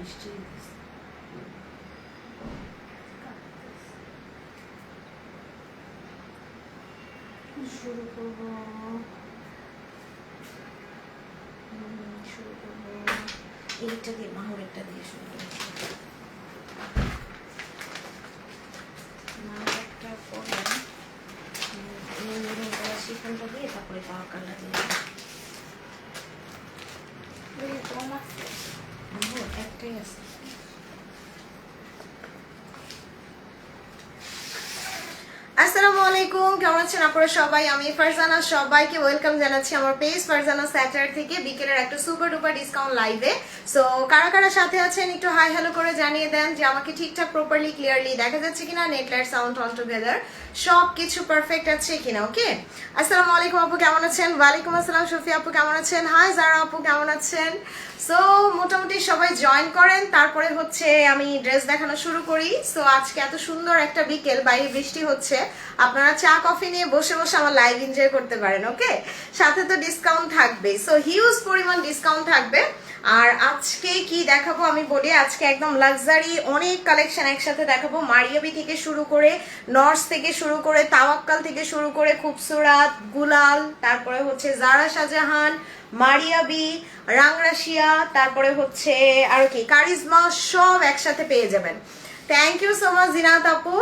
বৃষ্টি শুরু করবো এইটা দিয়ে মাহরেরটা দিয়ে শুরু করবো। মাহরেরটা পরে শিফনটা দিয়ে তারপরে তাওয়াক্কালটা দিয়ে কম আছে একটাই আছে। আসসালামু আলাইকুম, কেমন আছেন আপনারা সবাই? আমি ফারজানা, সবাইকে ওয়েলকাম জানাচ্ছি আমার পেজ ফারজানা স্যাটার থেকে বিকেলের একটা সুপার ডুপার ডিসকাউন্ট লাইভে। সো কারা কারা সাথে আছেন একটু হাই হ্যালো করে জানিয়ে দেন যে আমাকে ঠিকঠাক প্রপারলি ক্লিয়ারলি দেখা যাচ্ছে কিনা, net light sound all together সব কিছু পারফেক্ট আছে কিনা। ওকে, আসসালামু আলাইকুম আপু, কেমন আছেন? ওয়ালাইকুম আসসালাম শফি আপু, কেমন আছেন? হাই জারা আপু, কেমন আছেন? সো মোটামুটি সবাই জয়েন করেন, তারপরে হচ্ছে আমি ড্রেস দেখানো শুরু করি। সো আজকে এত সুন্দর একটা বিকেল, বাইরে বৃষ্টি হচ্ছে, আপনারা চা কফি নিয়ে বসে বসে আমার লাইভ এনজয় করতে পারেন। ওকে, সাথে তো ডিসকাউন্ট থাকবে, সো হিউজ পরিমাণ ডিসকাউন্ট থাকবে। আর আজকে কি দেখাবো আমি বলি, আজকে একদম লাক্সারি অনেক কালেকশন একসাথে দেখাবো। মারিয়াবি থেকে শুরু করে, নর্স থেকে শুরু করে, তাওয়াক্কাল থেকে শুরু করে, খুবসুরাত, গুলাল, তারপরে হচ্ছে জারা শাহজাহান, মারিয়াবি, রাংরাশিয়া, তারপরে হচ্ছে আর কি কারিজমা, সব একসাথে পেয়ে যাবেন। Thank you so much Zinat আপু।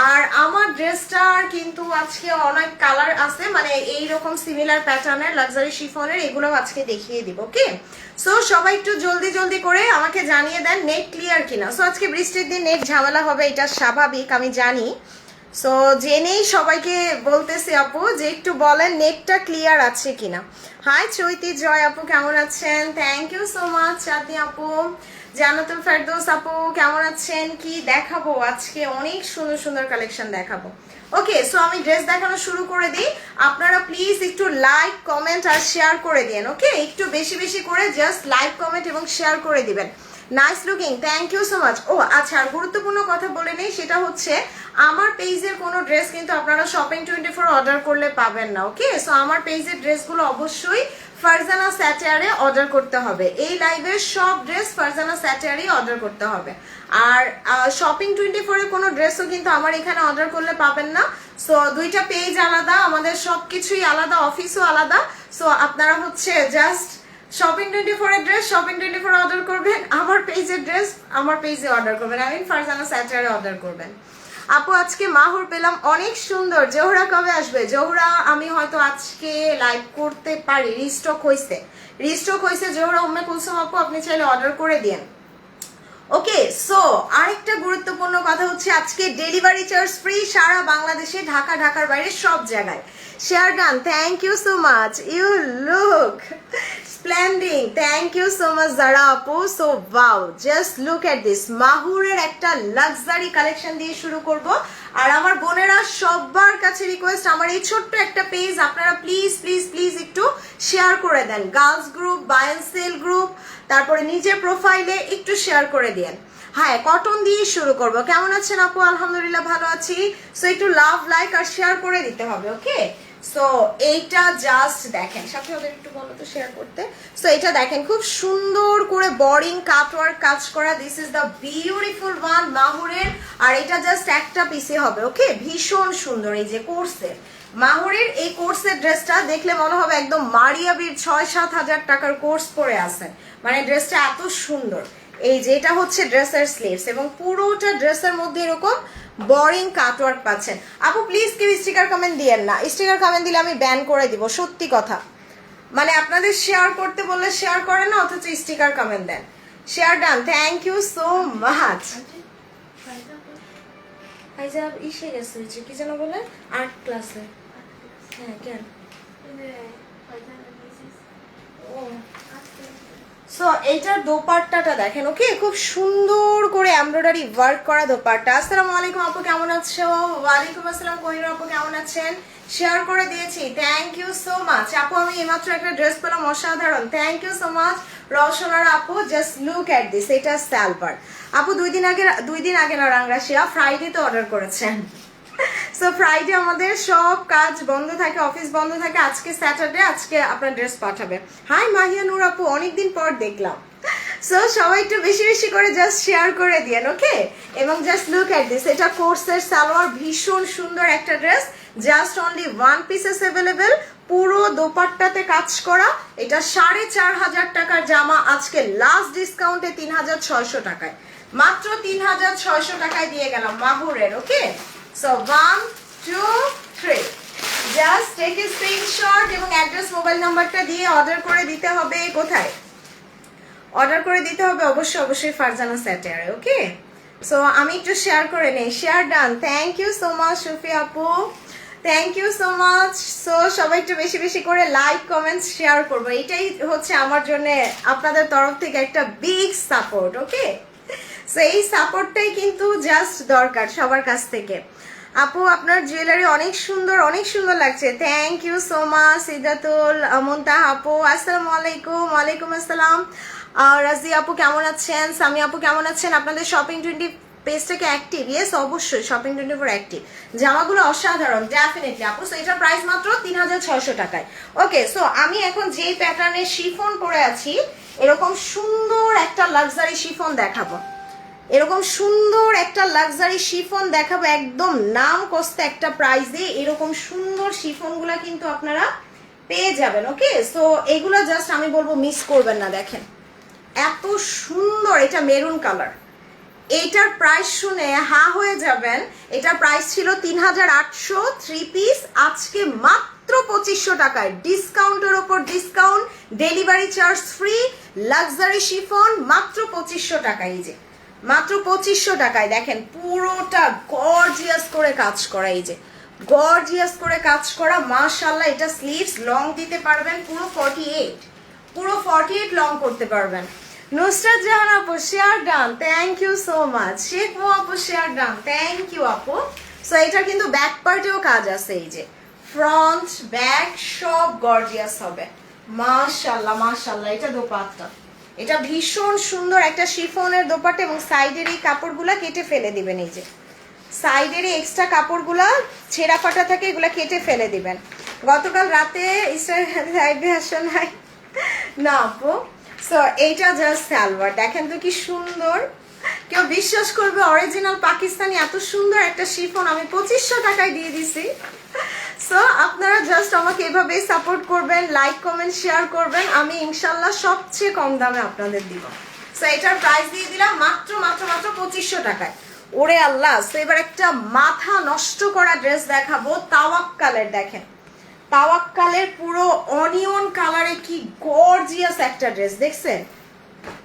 আর আমার ড্রেসটার কিন্তু আজকে অনেক কালার আছে, মানে এইরকম সিমিলার প্যাটার্নের লাক্সারি শিফনের, এগুলো আজকে দেখিয়ে দিব। ওকে, সো সবাই একটু জলদি জলদি করে আমাকে জানিয়ে দেন নেট ক্লিয়ার কিনা। সো আজকে বৃষ্টির দিন নেট ঝামেলা হবে, এটা স্বাভাবিক, আমি জানি। সো জেনেই সবাইকে বলতেছি আপু যে একটু বলেন নেটটা ক্লিয়ার আছে কিনা। হাই চৈতি জয় আপু, কেমন আছেন? থ্যাংক ইউ সো মাচ চাঁদনি আপু। জান্নাতুল ফেরদৌস আপু, কেমন আছেন? কি দেখাবো আজকে? অনেক সুন্দর সুন্দর কালেকশন দেখাবো। ওকে, সো আমি ড্রেস দেখানো শুরু করে দিই। আপনারা প্লিজ একটু লাইক কমেন্ট আর শেয়ার করে দিন। ওকে, একটু বেশি বেশি করে জাস্ট লাইক কমেন্ট এবং শেয়ার করে দিবেন। Nice looking, thank you so much. ও আচ্ছা, আর গুরুত্বপূর্ণ কথা বলে নেই, সেটা হচ্ছে আমার পেজের কোনো ড্রেস কিন্তু আপনারা শপিং 24 অর্ডার করলে পাবেন না। ওকে, সো আমার পেজের ড্রেসগুলো অবশ্যই ফারজানা স্যাটারে অর্ডার করতে হবে। এই লাইভের সব ড্রেস ফারজানা স্যাটারে অর্ডার করতে হবে। আর শপিং 24 এর কোনো ড্রেসও কিন্তু আমার এখানে অর্ডার করলে পাবেন না। সো দুইটা পেজ আলাদা, আমাদের সবকিছুই আলাদা, অফিসও আলাদা। সো আপনারা হচ্ছে জাস্ট শপিং 24 এর ড্রেস শপিং 24 অর্ডার করবেন, আমার পেজের ড্রেস আমার পেজে অর্ডার করবেন, আই মিন ফারজানা স্যাটারে অর্ডার করবেন। আপু আজকে মাহুর পেলাম অনেক সুন্দর। জোহরা কবে আসবে? জোহরা আমি হয়তো আজকে লাইভ করতে পারি, রিস্টক হয়েছে জোহরা। উম্মে কুলসুম আপু আপনি চাইলে অর্ডার করে দিন। ওকে, সো আরেকটা গুরুত্বপূর্ণ কথা হচ্ছে আজকে ডেলিভারি চার্জ ফ্রি সারা বাংলাদেশে, ঢাকার বাইরে সব জায়গায়। Share done, thank you so much, you look splendid, thank you so much Zara আপু। So wow, just look at this. মাহুরের একটা লাক্সারি কালেকশন দিয়ে শুরু করব। আর আমার বোনেরা সবার কাছে রিকোয়েস্ট, আমার এই ছোট্ট একটা পেজ আপনারা প্লিজ প্লিজ প্লিজ একটু শেয়ার করে দেন। Girls group, buy and sell group, তারপরে নিজের প্রোফাইলে একটু শেয়ার করে দেন। হ্যাঁ, কটন দিয়ে শুরু করব। কেমন আছেন আপু? আলহামদুলিল্লাহ ভালো আছি। সো একটু লাভ, লাইক আর শেয়ার করে দিতে হবে। ওকে, সো এইটা জাস্ট দেখেন, সাথে ওদের একটু বলো তো শেয়ার করতে। সো এটা দেখেন, খুব সুন্দর করে বোরিং কাটওয়ার্ক কাজ করা। This is the beautiful one মাহুরের। আর এটা জাস্ট একটা পিসে হবে। ওকে, ভীষণ সুন্দর। এই যে কোর্সের মাহুরের এই কোর্সের ড্রেসটা দেখলে মনে হবে একদম মারিয়াবির 6-7 হাজার টাকার কোর্স পরে আছেন, মানে ড্রেসটা এত সুন্দর। এই যে এটা হচ্ছে ড্রেসের স্লিভস এবং পুরোটা ড্রেসের মধ্যে এরকম বোরিং কাটওয়ার্ক পাচ্ছেন। আপু প্লিজ কেউ স্টিকার কমেন্ট দিয়েন না, স্টিকার কমেন্ট দিলে আমি ব্যান করে দিব, সত্যি কথা। মানে আপনাদের শেয়ার করতে বললে শেয়ার করেন না, অথচ স্টিকার কমেন্ট দেন। Share done, thank you so much. ফাইজাব ইসে গেছে, কি যেন বলে, আর্ট ক্লাসে। হ্যাঁ, কেন? ও সো এইটার দোপাট্টাটা দেখেন। ওকে, খুব সুন্দর করে এমব্রয়ডারি ওয়ার্ক করা দোপাট্টা। আসসালামু আলাইকুম আপু, কেমন আছো? ওয়ালাইকুম আসসালাম কোহিনুর আপু, কেমন আছেন? শেয়ার করে দিয়েছি, থ্যাংক ইউ সো মাচ। আপু আমি এইমাত্র একটা ড্রেস পেলাম, অসাধারণ, থ্যাংক ইউ সো মাচ রওশনার আপু। জাস্ট লুক এট দিস, এটা সালভার। আপু দুই দিন আগে না, রাংরাশিয়া ফ্রাইডে তো অর্ডার করেছেন। সো ফ্রাইডে আমাদের সব কাজ বন্ধ থাকে, অফিস বন্ধ থাকে। আজকে স্যাটারডে, আজকে আপনার ড্রেস পাঠাবে। হাই মাহিয়া নূর আপু, অনেকদিন পর দেখলাম। সো সবাই একটু বেশি বেশি করে জাস্ট শেয়ার করে দিয়েন, ওকে? এবং জাস্ট লুক এট দিস, এটা কোর্সের সালোয়ার, ভীষণ সুন্দর একটা dress, just only 1 pieces available, পুরো দোপাট্টাতে কাজ করা। এটা 4,500 টাকার জামা, আজকে লাস্ট ডিসকাউন্টে 3,600 টাকায়, মাত্র 3,600 টাকায় দিয়ে গেলাম মাহুরের, okay? So 1 2 3, just take a screenshot এবং অ্যাড্রেস মোবাইল নাম্বারটা দিয়ে অর্ডার করে দিতে হবে। কোথায় অর্ডার করে দিতে হবে? অবশ্যই ফারজানা স্যাটারে, ওকে? সো আমি একটু শেয়ার করে নেই, share done, thank you so much Sufi আপু, thank you so much. So সবাই একটু বেশি বেশি করে লাইক কমেন্টস শেয়ার করবো, এটাই হচ্ছে আমার জন্য আপনাদের তরফ থেকে একটা বিগ সাপোর্ট, ওকে? সো এই সাপোর্টটাই কিন্তু জাস্ট দরকার সবার কাছ থেকে। আপু আপনার জুয়েলারি অনেক সুন্দর লাগছে, থ্যাংক ইউ সো মাচ। সিদাতুল মুনতাহা আপু আসসালামু আলাইকুম। ওয়ালাইকুম আসসালাম। রাজি আপু কেমন আছেন? সামি আপু কেমন আছেন? আপনাদের শপিং 20 পেজটাকে অ্যাক্টিভ? ইয়েস অবশ্যই, শপিং 24 অ্যাক্টিভ। জামাগুলো অসাধারণ, ডেফিনেটলি আপু। সো এটার প্রাইস মাত্র 3,600 টাকায়, ওকে? সো আমি এখন যেই প্যাটার্নের শিফন পরে আছি, এরকম সুন্দর একটা লাক্সারি শিফন দেখাবো, এরকম সুন্দর একটা লাক্সারি শিফন দেখাবো, একদম নাম কস্তে একটা প্রাইসে এরকম সুন্দর শিফনগুলা কিন্তু আপনারা পেয়ে যাবেন, ওকে? সো এগুলা জাস্ট আমি বলবো মিস করবেন না। দেখেন এত সুন্দর, এটা মেরুন কালার, এইটার প্রাইস শুনে হা হয়ে যাবেন। এটার প্রাইস ছিল 3,800 3 পিস, আজকে মাত্র 2,500 টাকায়, ডিসকাউন্টের ওপর discount, delivery charge free, luxury chiffon মাত্র 2,500 টাকায়। এই যে মাত্র 2,500 টাকায়, দেখেন পুরোটা গর্জিয়াস করে কাজ করা, এই যে গর্জিয়াস করে কাজ করা, মাশাআল্লাহ। এটা স্লিভস লং দিতে পারবেন, পুরো 48 লং করতে পারবেন। নুসরাত জাহান আপু share done, thank you so much. Sheikh Mo আপু শেয়ার ডান, থ্যাংক ইউ আপু। সো এটা কিন্তু ব্যাক পার্টেও কাজ আছে, এই যে ফ্রন্ট ব্যাক সব গর্জিয়াস হবে, মাশাআল্লাহ। এটা দোপাট্টা, এটা ভীষণ সুন্দর একটা শিফনের দোপাট্টা, এবং সাইডের এই কাপড়গুলা কেটে ফেলে দিবেন, এই যে সাইডের এই এক্সট্রা কাপড়গুলা ছেঁড়া ফাটা থাকে, এগুলা কেটে ফেলে দিবেন। গতকাল রাতে লাইভে আসা নাই না আপু। সো এইটা জাস্ট সালোয়ার, দেখেন তো কি সুন্দর, কেউ বিশ্বাস করবে অরিজিনাল পাকিস্তানি এত সুন্দর একটা শিফন আমি 2,500 টাকায় দিয়ে দিছি। সো আপনারা জাস্ট আমাকে এভাবেই সাপোর্ট করবেন, লাইক কমেন্ট শেয়ার করবেন, আমি ইনশাল্লাহ সবচেয়ে কম দামে আপনাদের দিব। সো এটার প্রাইস দিয়ে দিলাম মাত্র 2,500 টাকায়। ওরে আল্লাহ। সো এবার একটা মাথা নষ্ট করা ড্রেস দেখাবো, তাওয়াক্কালের। দেখেন তাওয়াক্কালের পুরো অনিয়ন কালারে কি গর্জিয়াস একটা ড্রেস, দেখছেন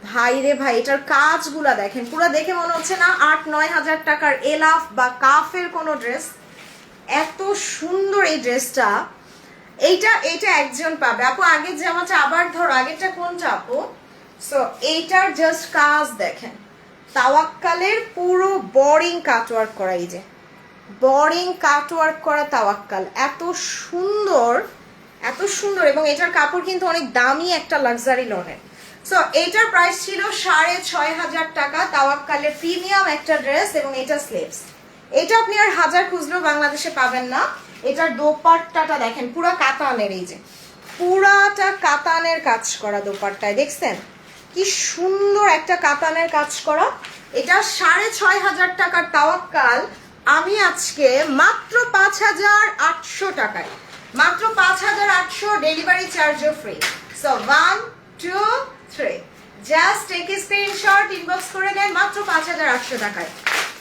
ভাই রে ভাই? এটার কাজগুলা দেখেন, পুরো দেখে মনে হচ্ছে না 8-9 হাজার টাকার এলাফ বা কাফের কোনো ড্রেস। এত সুন্দর এই ড্রেসটা, এইটা একজন পাবে আপু। আগের জামাটা আবার ধরো, আগেরটা কোনটা আপু? সো এইটার জাস্ট কাজ দেখেন, তাওয়াক্কালের পুরো বোরিং কাটওয়ার্ক করা, এই যে বোরিং কাটওয়ার্ক করা তাওয়াক্কাল, এত সুন্দর এবং এটার কাপড় কিন্তু অনেক দামি একটা লাক্সারি লনের। সো এইটার প্রাইস ছিল 6,500 টাকা, তাওয়াক্কালের প্রিমিয়াম একটা ড্রেস, এবং এটা স্লিভস। এটা আপনি আর হাজার খুঁজলেও বাংলাদেশে পাবেন না। এটার দোপাট্টাটা দেখেন পুরা কাতানের, এই যে পুরাটা কাতানের কাজ করা দোপাট্টায়, দেখছেন কি সুন্দর একটা কাতানের কাজ করা। এটা 6,500 টাকার তাওয়াক্কাল আমি আজকে মাত্র 5,800 টাকায়, মাত্র 5,800, ডেলিভারি চার্জও free. So 1 2 3, just take a screenshot, inbox করে নেন মাত্র 5,800 টাকায়।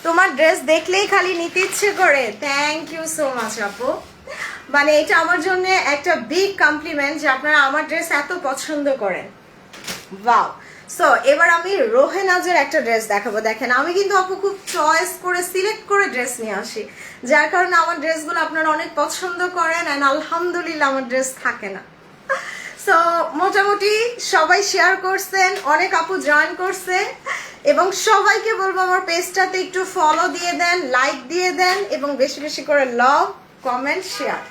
তোমার ড্রেস দেখলেই খালি নিতে ইচ্ছে করে। থ্যাংক ইউ সো মাচ আপু, মানে এটা আমার জন্য একটা বিগ কমপ্লিমেন্ট যে আপনারা আমার ড্রেস এত পছন্দ করেন। ওয়াও। সো এবার আমি রোহেনাজের একটা ড্রেস দেখাবো। দেখেন আমি কিন্তু আপু খুব চয়েস করে সিলেক্ট করে ড্রেস নিয়ে আসি, যার কারণে আমার ড্রেসগুলো আপনারা অনেক পছন্দ করেন, অ্যান্ড আলহামদুলিল্লাহ আমার ড্রেস থাকে না। সো মোটামুটি সবাই শেয়ার করছেন, অনেক আপু জয়েন করছে, এবং সবাইকে বলবো আমার পেজটাতে একটু ফলো দিয়ে দেন, লাইক দিয়ে দেন, এবং বেশি বেশি করে লাভ কমেন্ট শেয়ার।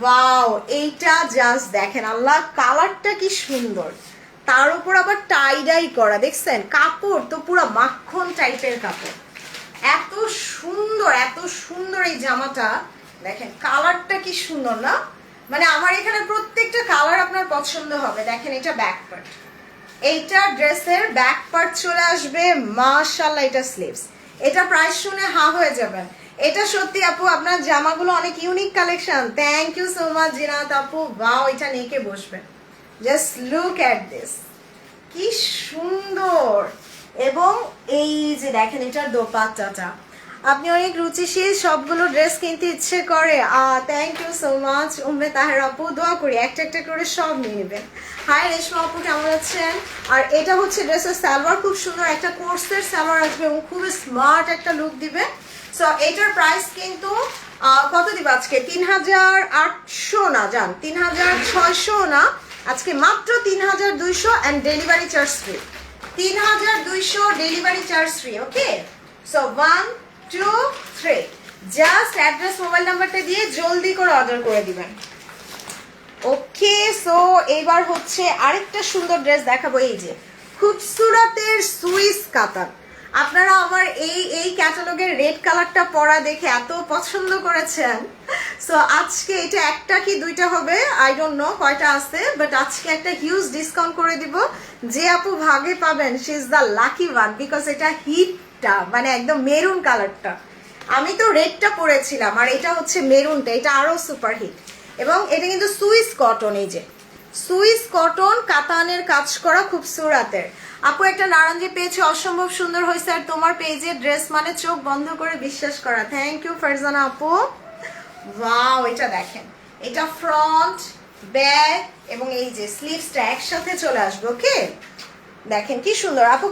ওয়াও, এইটা জাস্ট দেখেন, আল্লাহ কালারটা কি সুন্দর, তার উপর আবার টাইডাই করা, দেখছেন কাপড় তো পুরো মাখন টাইপের কাপড়, এত সুন্দর এই জামাটা। দেখেন কালারটা কি সুন্দর না, মানে আমার এখানে প্রত্যেকটা কালার আপনার পছন্দ হবে। দেখেন এটা ব্যাক পার্ট, এইটা ড্রেসের ব্যাক পার্ট চলে আসবে, মাশাআল্লাহ। এটা স্লিভস, এটা প্রাইস শুনে হা হয়ে যাবেন। এটা সত্যি আপু আপনার জামাগুলো অনেক unique collection. Thank you so much Zinat আপু। ওয়াও, এটা নেকে বসবে, জাস্ট লুক এট দিস, কি সুন্দর। এবং এই যে দেখেন এটার দোপাট্টাটা, আপনি অনেক রুচিশীল, সবগুলো ড্রেস কিনতে ইচ্ছে করে। Thank you so much Umme Taher আপু, দোয়া করি একটা একটা করে সব নিয়ে নেবেন। হাই রেশমা আপু, কেমন আছেন? আর এটা হচ্ছে ড্রেসের সালোয়ার, খুব সুন্দর একটা কোর্সের সালোয়ার আসবে এবং খুবই স্মার্ট একটা লুক দিবে। সো এটার প্রাইস কিন্তু কত দিব আজকে? 3800 না জান, 3600 না, আজকে মাত্র 3200 and delivery charge free. 3200 delivery charge free. Okay, so 1 2 3 just address mobile নাম্বারটা দিয়ে জলদি করে অর্ডার করে দিবেন। ওকে, সো এইবার হচ্ছে আরেকটা সুন্দর ড্রেস দেখাবো। এই যে খুবসুরতের সুইস কাতান, আপনারা আমার এই ক্যাটালগের রেড কালারটা পরা দেখে এত পছন্দ করেছেন। সো আজকে এটা একটা কি দুইটা হবে, আই ডোন্ট নো কয়টা আছে, বাট আজকে একটা হিউজ ডিসকাউন্ট করে দিব। যে আপু ভাগে পাবেন she is the lucky one, because এটা হিটটা মানে একদম মেরুন কালারটা। আমি তো রেডটা পরেছিলাম, আর এটা হচ্ছে মেরুনটা, এটা আরো সুপার হিট। এবং এটা কিন্তু সুইস কটন, এই যে সুইস কটন কাতানের কাজ করা, খুবসুরাতের। আপু একটা নারাঞ্জি পেয়েছে, অসম্ভব সুন্দর হয়েছে। আর তোমার পেজে ড্রেস মানে চোখ বন্ধ করে বিশ্বাস করা। থ্যাংক ইউ ফারজানা আপু। ওয়াও, এটা দেখেন, এটা ফ্রন্ট ব্যাক এবং এই যে স্লিভসটা একসাথে চলে আসবে। ওকে, দেখেন কি সুন্দর। আপু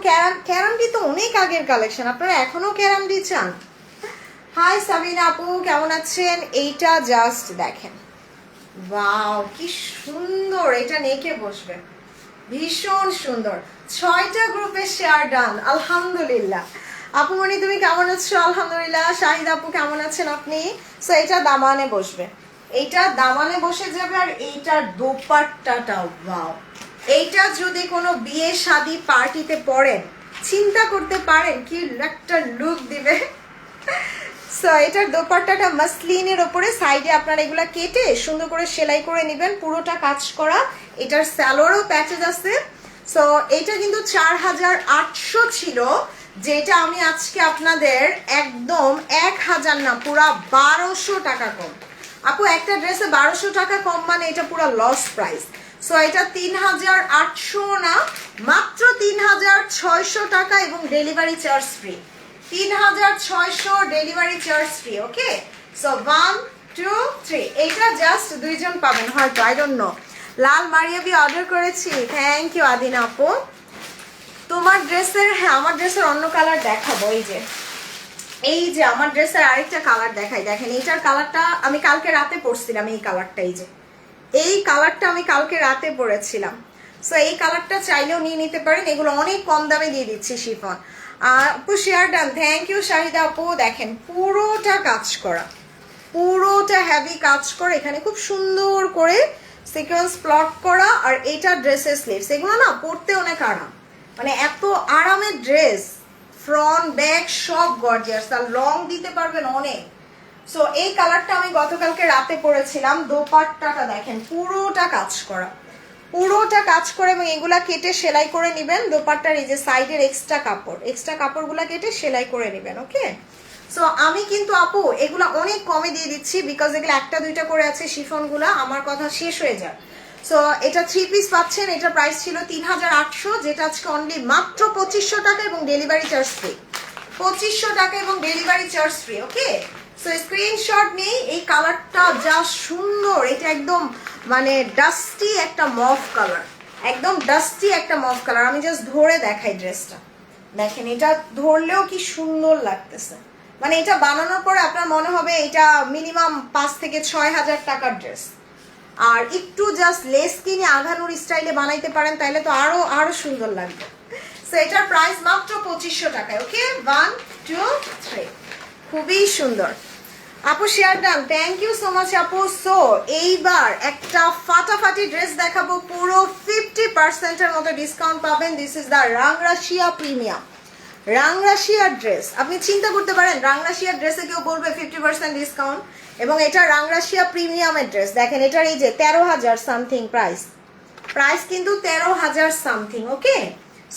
ক্যারামডি তো অনেক আগের কালেকশন, আপনারা এখনো ক্যারামডি চান? হাই সাবিনা আপু, কেমন আছেন? এইটা জাস্ট দেখেন, ওয়াও কি সুন্দর, এটা নেকে বসবে, ভীষণ সুন্দর। 6টা গ্রুপে শেয়ার ডান, আলহামদুলিল্লাহ। আপু মনি তুমি কেমন আছো? আলহামদুলিল্লাহ। শাহিদ আপু কেমন আছেন আপনি? সো এটা দামানে বসবে, এইটা দামানে বসে যাবে। আর এইটার দোপাট্টাটা ওয়াও, এইটা যদি কোনো বিয়ে শাদী পার্টিতে পরেন, চিন্তা করতে পারেন কি একটা লুক দিবে। সো এটার দোপাট্টাটা মাসলিনের ওপরে, সাইডে আপনারা এগুলা কেটে সুন্দর করে সেলাই করে নেবেন, পুরোটা কাজ করা। এটার স্যালোয়ারও প্যাচেজ আছে। সো এটা কিন্তু 4800 ছিল, যেটা আমি আজকে আপনাদের একদম 1000 না, পুরা 1200 টাকা কম। আপু একটা ড্রেসে 1200 টাকা কম মানে এটা পুরো লস প্রাইস। সো এটা 3800 না, মাত্র 3600 টাকা এবং delivery charge free. 3600 delivery charge free. Okay, so 1 2 3 এইটা জাস্ট দুইজন পাবেন হয়তো, আই ডোন্ট নো। লাল মারিয়াবি অর্ডার করেছি, থ্যাংক ইউ আদিনা আপু। তোমার ড্রেসের, হ্যাঁ আমার ড্রেসের অন্য কালার দেখাবো। এই যে আমার ড্রেসের আরেকটা কালার দেখাই, দেখেন এইটার কালারটা আমি কালকে রাতে পরছিলাম। এই কালারটা, এই কালারটা আমি কালকে রাতে পরেছিলাম। সো এই কালারটা চাইলেও নিয়ে নিতে পারেন, এগুলো অনেক কম দামে দিয়ে দিচ্ছি শিফন। আপু share done, thank you Shahida আপু। দেখেন পুরোটা কাজ করা, পুরোটা হেভি কাজ করে, এখানে খুব সুন্দর করে সিকোয়েন্স প্লট করা। আর এটা ড্রেসের স্লিভস, এগুলো না পরতে অনেক আরাম, মানে এত আরামের ড্রেস, ফ্রন্ট ব্যাক সব গর্জিয়াস, আর লং দিতে পারবেন অনেক। সো এই কালারটা আমি গতকালকে রাতে পরেছিলাম। দোপাট্টাটা দেখেন পুরোটা কাজ করা, পুরোটা কাজ করে, এবং এগুলা কেটে সেলাই করে নেবেন। দোপাট্টার এই যে সাইডের এক্সট্রা কাপড়গুলা কেটে সেলাই করে নেবেন। ওকে, সো আমি কিন্তু আপু এগুলা অনেক কমে দিয়ে দিচ্ছি, বিকজ এগুলো একটা দুইটা করে আছে শিফনগুলা, আমার কথা শেষ হয়ে যায়। সো এটা 3 পিস পাচ্ছেন, এটা প্রাইস ছিল 3800, যেটা আজকে অনলি মাত্র 2500 টাকা এবং ডেলিভারি চার্জ ফ্রি। 2500 টাকা এবং delivery charge free. Okay, so screenshot নেই। এই কালারটা যা সুন্দর, এটা একদম মানে ডাস্টি একটা মভ কালার, একদম ডাস্টি একটা মভ কালার। আমি জাস্ট ধরে দেখাই ড্রেসটা, দেখেন এটা ধরলেও কি সুন্দর লাগতেছে। মানে এটা বানানোর পরে আপনার মনে হবে এটা মিনিমাম 5 থেকে 6000 টাকার ড্রেস। আর একটু জাস্ট লেস কিনে আঘানুর স্টাইলে বানাইতে পারেন, তাইলে তো আরো সুন্দর লাগবে। সো এটার প্রাইস মাত্র 2500 টাকায়। ওকে, 1 2 3 খুবই সুন্দর। আপু share done, thank you so much আপু। সো এইবার একটা ফাটাফাটি ড্রেস দেখাবো, পুরো 50% এর মতো ডিসকাউন্ট পাবেন। This is the Rangrasiya premium, রাংরাশিয়ার ড্রেস। আপনি চিন্তা করতে পারেন রাংরাশিয়ার ড্রেসে কেউ বলবে 50% ডিসকাউন্ট, এবং এটা রাংরাশিয়া প্রিমিয়ামের ড্রেস। দেখেন এটার এই যে 13000 সামথিং প্রাইস, প্রাইস কিন্তু 13,000 সামথিং। ওকে,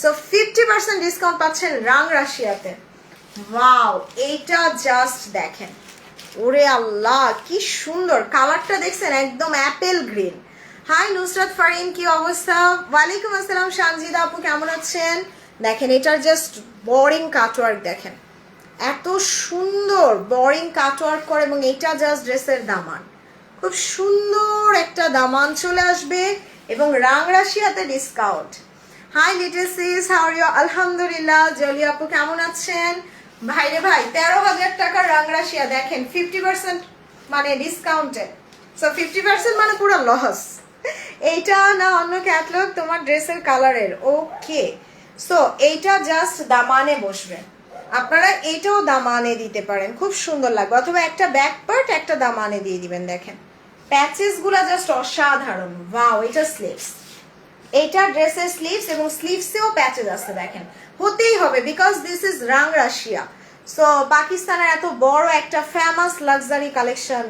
সো 50% ডিসকাউন্ট পাচ্ছেন রাং রাশিয়াতে। ওয়াও, এইটা জাস্ট দেখেন, ওরে আল্লাহ কি সুন্দর কালারটা দেখছেন, একদম apple green. Hi Nusrat Farin, কি অবস্থা? ওয়ালাইকুম আসসালাম সানজিদা আপু, কেমন আছেন? দেখেন এটার জাস্ট বোরিং কাটওয়ার্ক দেখেন, এত সুন্দর বোরিং কাটওয়ার্ক করে, এবং এটা জাস্ট ড্রেসের দামান, খুব সুন্দর একটা দামান চলে আসবে, এবং রাং রাশিয়াতে discount. Hi little sis, how are you? আলহামদুলিল্লাহ। জলি আপু কেমন আছেন? ভাইরে ভাই, 13,000 টাকার রাং রাশিয়া দেখেন 50% মানে ডিসকাউন্টে। সো 50% মানে পুরো লস। এইটা না অন্য ক্যাটলগ তোমার ড্রেসের কালারের। ওকে, সো এইটা জাস্ট দামানে বসবে, আপনারা এইটাও দামানে দিতে পারেন, খুব সুন্দর লাগবে, অথবা একটা ব্যাক পার্ট একটা দামানে দিয়ে দিবেন। দেখেন প্যাচেস গুলা জাস্ট অসাধারণ। ওয়াও, এটা স্লিভস, এটা ড্রেসের স্লিভস, এবং স্লিভসেও প্যাচেস আছে। দেখেন হতেই হবে, because this is Rang Rasiya. So পাকিস্তানের এত বড় একটা ফেমাস লাক্সারি কালেকশন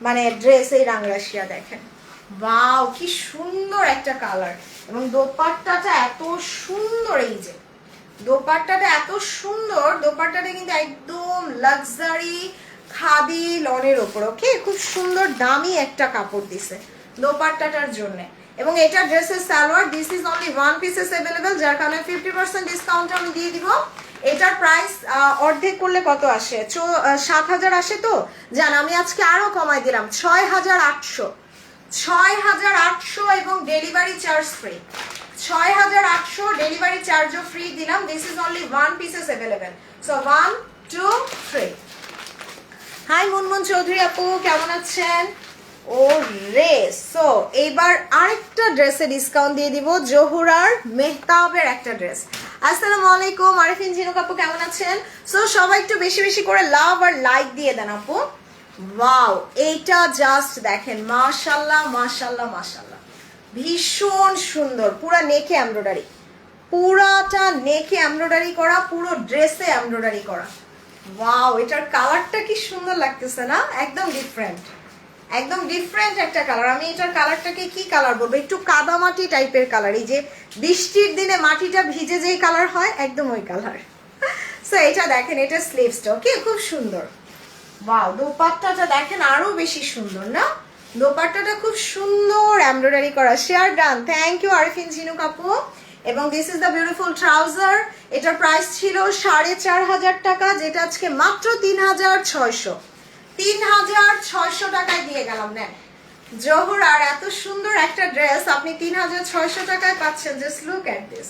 মানে ড্রেস এই রাং রাশিয়া। দেখেন ওয়াও কি সুন্দর একটা কালার, এবং দোপাট্টাটা এত সুন্দর, এই যে দোপাট্টাটা এত সুন্দর, দোপাট্টাটা কিন্তু একদম লাক্সারি খাদি লনের ওপর। ওকে, খুব সুন্দর দামি একটা কাপড় দিছে দোপাট্টাটার জন্য। এবং এটা ড্রেসের salwar, this is only 1 pieces available, যার কারণে 50% ডিসকাউন্ট আমি দিয়ে দিব। এটার প্রাইস অর্ধেক করলে কত আসে? 7,000 আসে। তো জান আমি আজকে আরো কমাই দিলাম, 6,800, 6,800, এবং ডেলিভারি চার্জ ফ্রি। 6,800 ডেলিভারি চার্জও ফ্রি দিলাম। This is only 1 pieces available. So 1 2 3। Hi Munmun Chowdhury আপু, কেমন আছেন? ও রে, সো এইবার আরেকটা ড্রেসে ডিসকাউন্ট দিয়ে দিব, জোহরার মেহতাবের একটা ড্রেস। আসসালামু আলাইকুম আরিফিন ঝিনুক আপু, কেমন আছেন? সো সবাই একটু বেশি বেশি করে লাভ আর লাইক দিয়ে দেন আপু। ওয়াও, এইটা জাস্ট দেখেন, মাশাল্লাহ মাশাল্লাহ মাশাল্লাহ, ভীষণ সুন্দর, পুরা নেকে এমব্রয়ডারি, পুরাটা নেকে এমব্রয়ডারি করা, পুরো ড্রেসে এমব্রয়ডারি করা। ওয়াও, এটার কালারটা কি সুন্দর লাগতেছে না? একদম ডিফারেন্ট, একদম ডিফারেন্ট একটা কালার। আমি এটার কালারটাকে কি কালার বলবো, একটু কাদামাটি টাইপের কালার, এই যে বৃষ্টির দিনে মাটিটা ভিজে যেই কালার হয়, একদম ওই কালার। সো এটা দেখেন, এটা স্লিভসটা। ওকে, খুব সুন্দর। ওয়াও, দোপাট্টাটা দেখেন আরো বেশি সুন্দর না? দোপাট্টাটা খুব সুন্দর এমব্রয়ডারি করা। Share done, thank you Arifin Jhinuk আপু। এবং this is the beautiful trouser. এটার প্রাইস ছিল 4,500 টাকা, যেটা আজকে মাত্র 3,600, 3,600 টাকায় দিয়ে গেলাম। নেন, জোহরার এত সুন্দর একটা ড্রেস আপনি 3,600 টাকায় পাচ্ছেন। জাস্ট লুক এট দিস,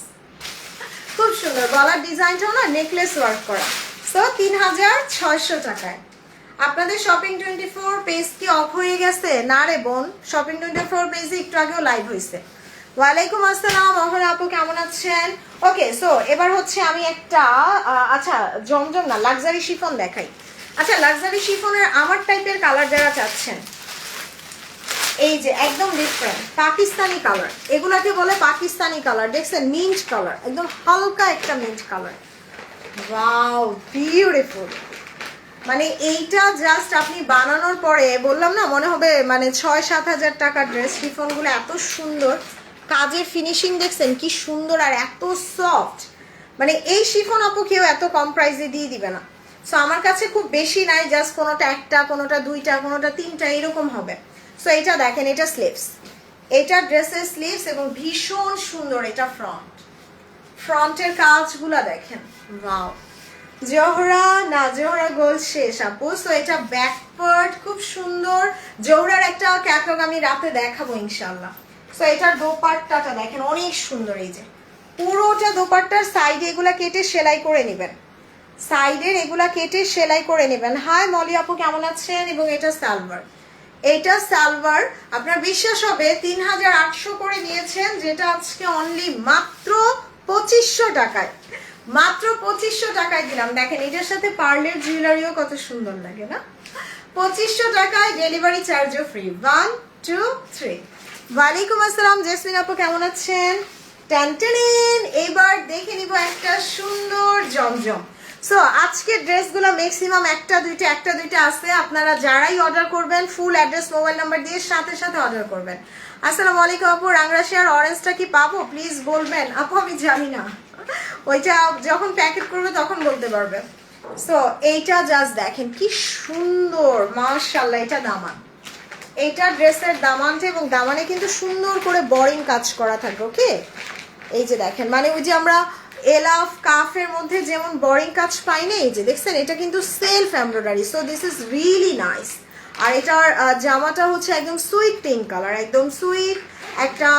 খুব সুন্দর, গলার ডিজাইনটাও না নেকলেস ওয়ার্ক করা। সো 3,600 টাকায়। আপনাদের শপিং 24 পেজ কি অফ হয়ে গেছে? না রে বোন, শপিং 24 পেজে একটু আগেও লাইভ হয়েছে। ওয়ালাইকুম আসসালাম অহর আপু, কেমন আছেন? ওকে, সো এবার হচ্ছে আমি একটা আচ্ছা জমজম না, লাক্সারি শিফন দেখাই। আচ্ছা, লাক্সারি শিফনের আমার টাইপের কালার যারা চাচ্ছেন, এই যে একদম ডিফারেন্ট পাকিস্তানি কালার, এগুলাকে বলে পাকিস্তানি কালার। দেখছেন, মিন্ট কালার, একদম হালকা একটা মিন্ট কালার। Wow, beautiful. মানে এইটা জাস্ট আপনি বানানোর পরে বললাম না, মনে হবে মানে 6-7 হাজার টাকার ড্রেস। শিফনগুলো এত সুন্দর, কাজের ফিনিশিং দেখছেন কি সুন্দর, আর এত সফট। মানে এই শিফন আপু কেউ এত কম প্রাইসে দিয়ে দিবে না। সো আমার কাছে খুব বেশি নাই, জাস্ট কোনোটা একটা, কোনোটা দুইটা, কোনোটা তিনটা, এরকম হবে। সো এটা দেখেন, এটা স্লিভস, এটা ড্রেসের স্লিভস, এবং ভীষণ সুন্দর। এটা ফ্রন্টের কাজগুলা দেখেন। ওয়াও, জোহরা না, জোহরা গোল্ড শেষ আপু। সো এটা ব্যাক পার্ট খুব সুন্দর। জোহরার একটা ক্যাটলগ আমি রাতে দেখাবো ইনশাল্লাহ। সো এটার দোপাট্টাটা দেখেন অনেক সুন্দর, এই যে পুরোটা দোপাট্টার সাইডে এগুলা কেটে সেলাই করে নেবেন, সাইডের এগুলা কেটে সেলাই করে নেবেন। হাই মলি আপু, কেমন আছেন? এবং এটা সালভার, এটা সালভার। আপনার বিশ্বাস হবে 3,800 করে নিয়েছেন, যেটা আজকে অনলি মাত্র 2,500 টাকায়, মাত্র 2,500 টাকায় দিলাম। দেখেন এটার সাথে পার্লের জুয়েলারিও কত সুন্দর লাগে না? 2,500 টাকায়, ডেলিভারি চার্জও ফ্রি। 1 2 3। ওয়ালাইকুম আসসালাম জেসমিন আপু, কেমন আছেন? টেনটেন। এবার দেখে নিব একটা সুন্দর জমজম। সো আজকের ড্রেসগুলো ম্যাক্সিমাম একটা দুইটা আছে, আপনারা যারাই অর্ডার করবেন ফুল অ্যাড্রেস মোবাইল নাম্বার দিয়ে সাথে সাথে অর্ডার করবেন। আসসালামু আলাইকুম আপু, রাংরাশি আর অরেঞ্জটা কি পাবো প্লিজ বলবেন? আপু আমি জানি না, ওইটা যখন প্যাকেট করবে তখন বলতে পারবে। সো এইটা জাস্ট দেখেন কি সুন্দর, মাশাআল্লাহ। এটা দামান, এইটা ড্রেসের দামানটা, এবং দামানে কিন্তু সুন্দর করে বোরিং কাজ করা থাকবে। ওকে, এই যে দেখেন, মানে ওই যে আমরা এলাফ কাফের মধ্যে যেমন বোরিং কাজ পাই না, এই যে দেখছেন এটা কিন্তু self embroidery. So this is really nice. আর এটার জামাটা হচ্ছে একদম সুইট পিঙ্ক কালার, একদম সুইট একটা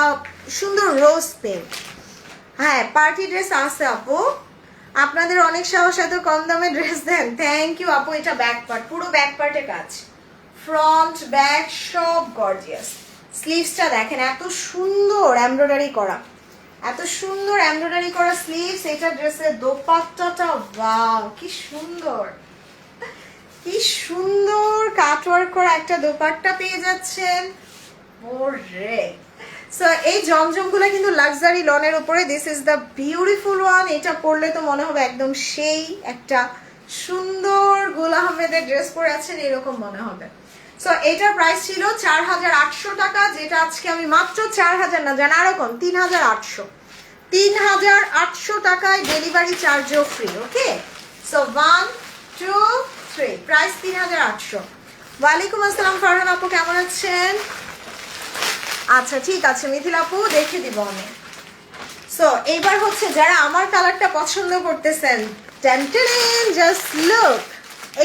সুন্দর রোজ পিঙ্ক। হ্যাঁ, পার্টি ড্রেস আছে আপু, আপনাদের অনেক সাহস, এত কম দামে ড্রেস দেন, থ্যাংক ইউ আপু। এটা ব্যাক পার্ট, পুরো ব্যাক পার্টে কাজ, ফ্রন্ট ব্যাক সব গর্জিয়াস। স্লিভসটা দেখেন এত সুন্দর এমব্রয়ডারি করা, এত সুন্দর এমব্রয়ডারি করা স্লিভস। এটা ড্রেসের দোপাট্টাটা ওয়াও কি সুন্দর, কি সুন্দর কাটওয়ার্ক করা একটা দোপাট্টা পেয়ে যাচ্ছেন। ওরে, সো এই জমজমগুলো কিন্তু লাক্সারি লনের উপরে। This is the beautiful one. এটা পরলে তো মনে হবে একদম সেই একটা সুন্দর গুল আহমেদের ড্রেস পরে আছেন এরকম মনে হবে। সো এটার প্রাইস ছিল 4800 টাকা, যেটা আজকে আমি মাত্র 4000 না জানা এরকম 3800, 3800 টাকায় ডেলিভারি চার্জও ফ্রি। Okay, so 1 2 3 price 3800। ওয়ালাইকুম আসসালাম ফারহান আপু, কেমন আছেন? আচ্ছা ঠিক আছে মিথিলা আপু, দেখে দিব আমি। সো এইবার হচ্ছে যারা আমার কালারটা পছন্দ করতেছেন, টেনটেন জাস্ট লুক,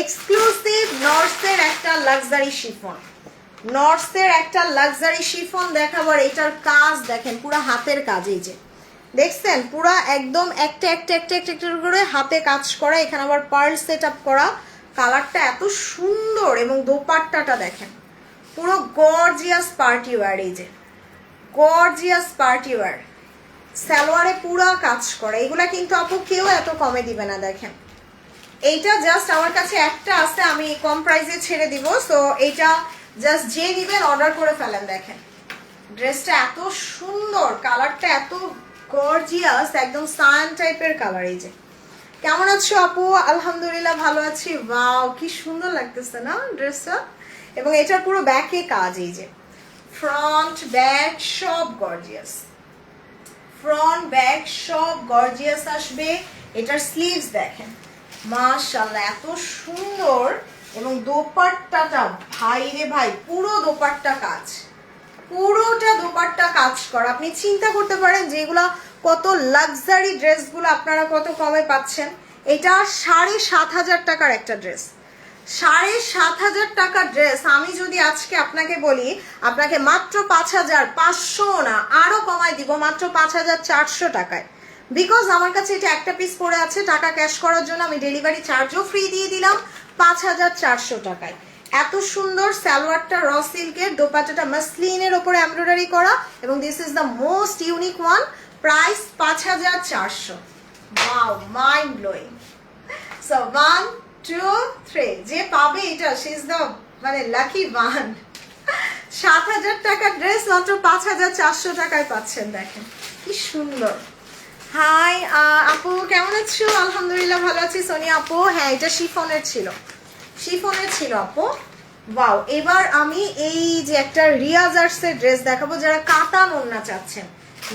এক্সক্লুসিভ নর্সের একটা লাক্সারি শিফন, নর্সের একটা লাক্সারি শিফন দেখাবার। এটার কাজ দেখেন পুরো হাতের কাজ, এই যে দেখছেন পুরা একদম একটা একটা একটা একটা একটা করে হাতে কাজ করা, এখানে আবার পার্ল সেট আপ করা। কালারটা এত সুন্দর, এবং দোপাট্টাটা দেখেন পুরো গর্জিয়াস পার্টি ওয়্যার, এই যে গর্জিয়াস পার্টি ওয়্যার, সালোয়ারে পুরা কাজ করা। এগুলা কিন্তু আপু কেউ এত কমে দিবে না। দেখেন এইটা জাস্ট আমার কাছে একটা আছে, আমি কম প্রাইসে ছেড়ে দিব। সো এইটা জাস্ট যে নিবেন অর্ডার করে ফেলেন। দেখেন ড্রেসটা এত সুন্দর, কালারটা এত গর্জিয়াস, একদম সান টাইপের কালার। এই যে কেমন আছো আপু? আলহামদুলিল্লাহ ভালো আছি। ওয়াও কি সুন্দর লাগতেছে না ড্রেসটা। এবং এটার পুরো ব্যাকে কাজ, এই যে ফ্রন্ট ব্যাক সব গর্জিয়াস, ফ্রন্ট ব্যাক সব গর্জিয়াস আসবে। এটার স্লিভস দেখেন মাশাআল্লাহ এত সুন্দর, এবং দোপাট্টাটা ভাই রে ভাই পুরো দোপাট্টা কাজ, পুরোটা দোপাট্টা কাজ করা। আপনি চিন্তা করতে পারেন যে এগুলা কত লাক্সারি ড্রেসগুলো আপনারা কত কমে পাচ্ছেন। এটা 7500 টাকার একটা ড্রেস, 7500 টাকার ড্রেস আমি যদি আজকে আপনাকে বলি আপনাকে মাত্র 5500 না আরো কমায় দিব, মাত্র 5400 টাকায়। বিকজ আমার কাছে এটা একটা পিস পড়ে আছে, টাকা ক্যাশ করার জন্য আমি ডেলিভারি চার্জও ফ্রি দিয়ে দিলাম 5400 টাকায়। এত সুন্দর সালোয়ারটা র সিল্কের, দোপাট্টাটা মাসলিনের উপরে এমব্রয়ডারি করা, এবং this is the most unique one. Price 5400। Wow mind blowing. So 1 2 3 যে পাবে এটা সে ইজ দ্য মানে লাকি ওয়ান। 7000 টাকার ড্রেস মাত্র 5400 টাকায় পাচ্ছেন। দেখেন কি সুন্দর। হাই আপু কেমন আছো? আলহামদুলিল্লাহ ভালো আছি। সোনিয়া আপু, হ্যাঁ এটা শিফনের ছিল, শিফনের ছিল আপু। ওয়াও, এবার আমি এই যে একটা রিয়াজার্সের ড্রেস দেখাবো যারা কাতান ওন্না চাচ্ছেন।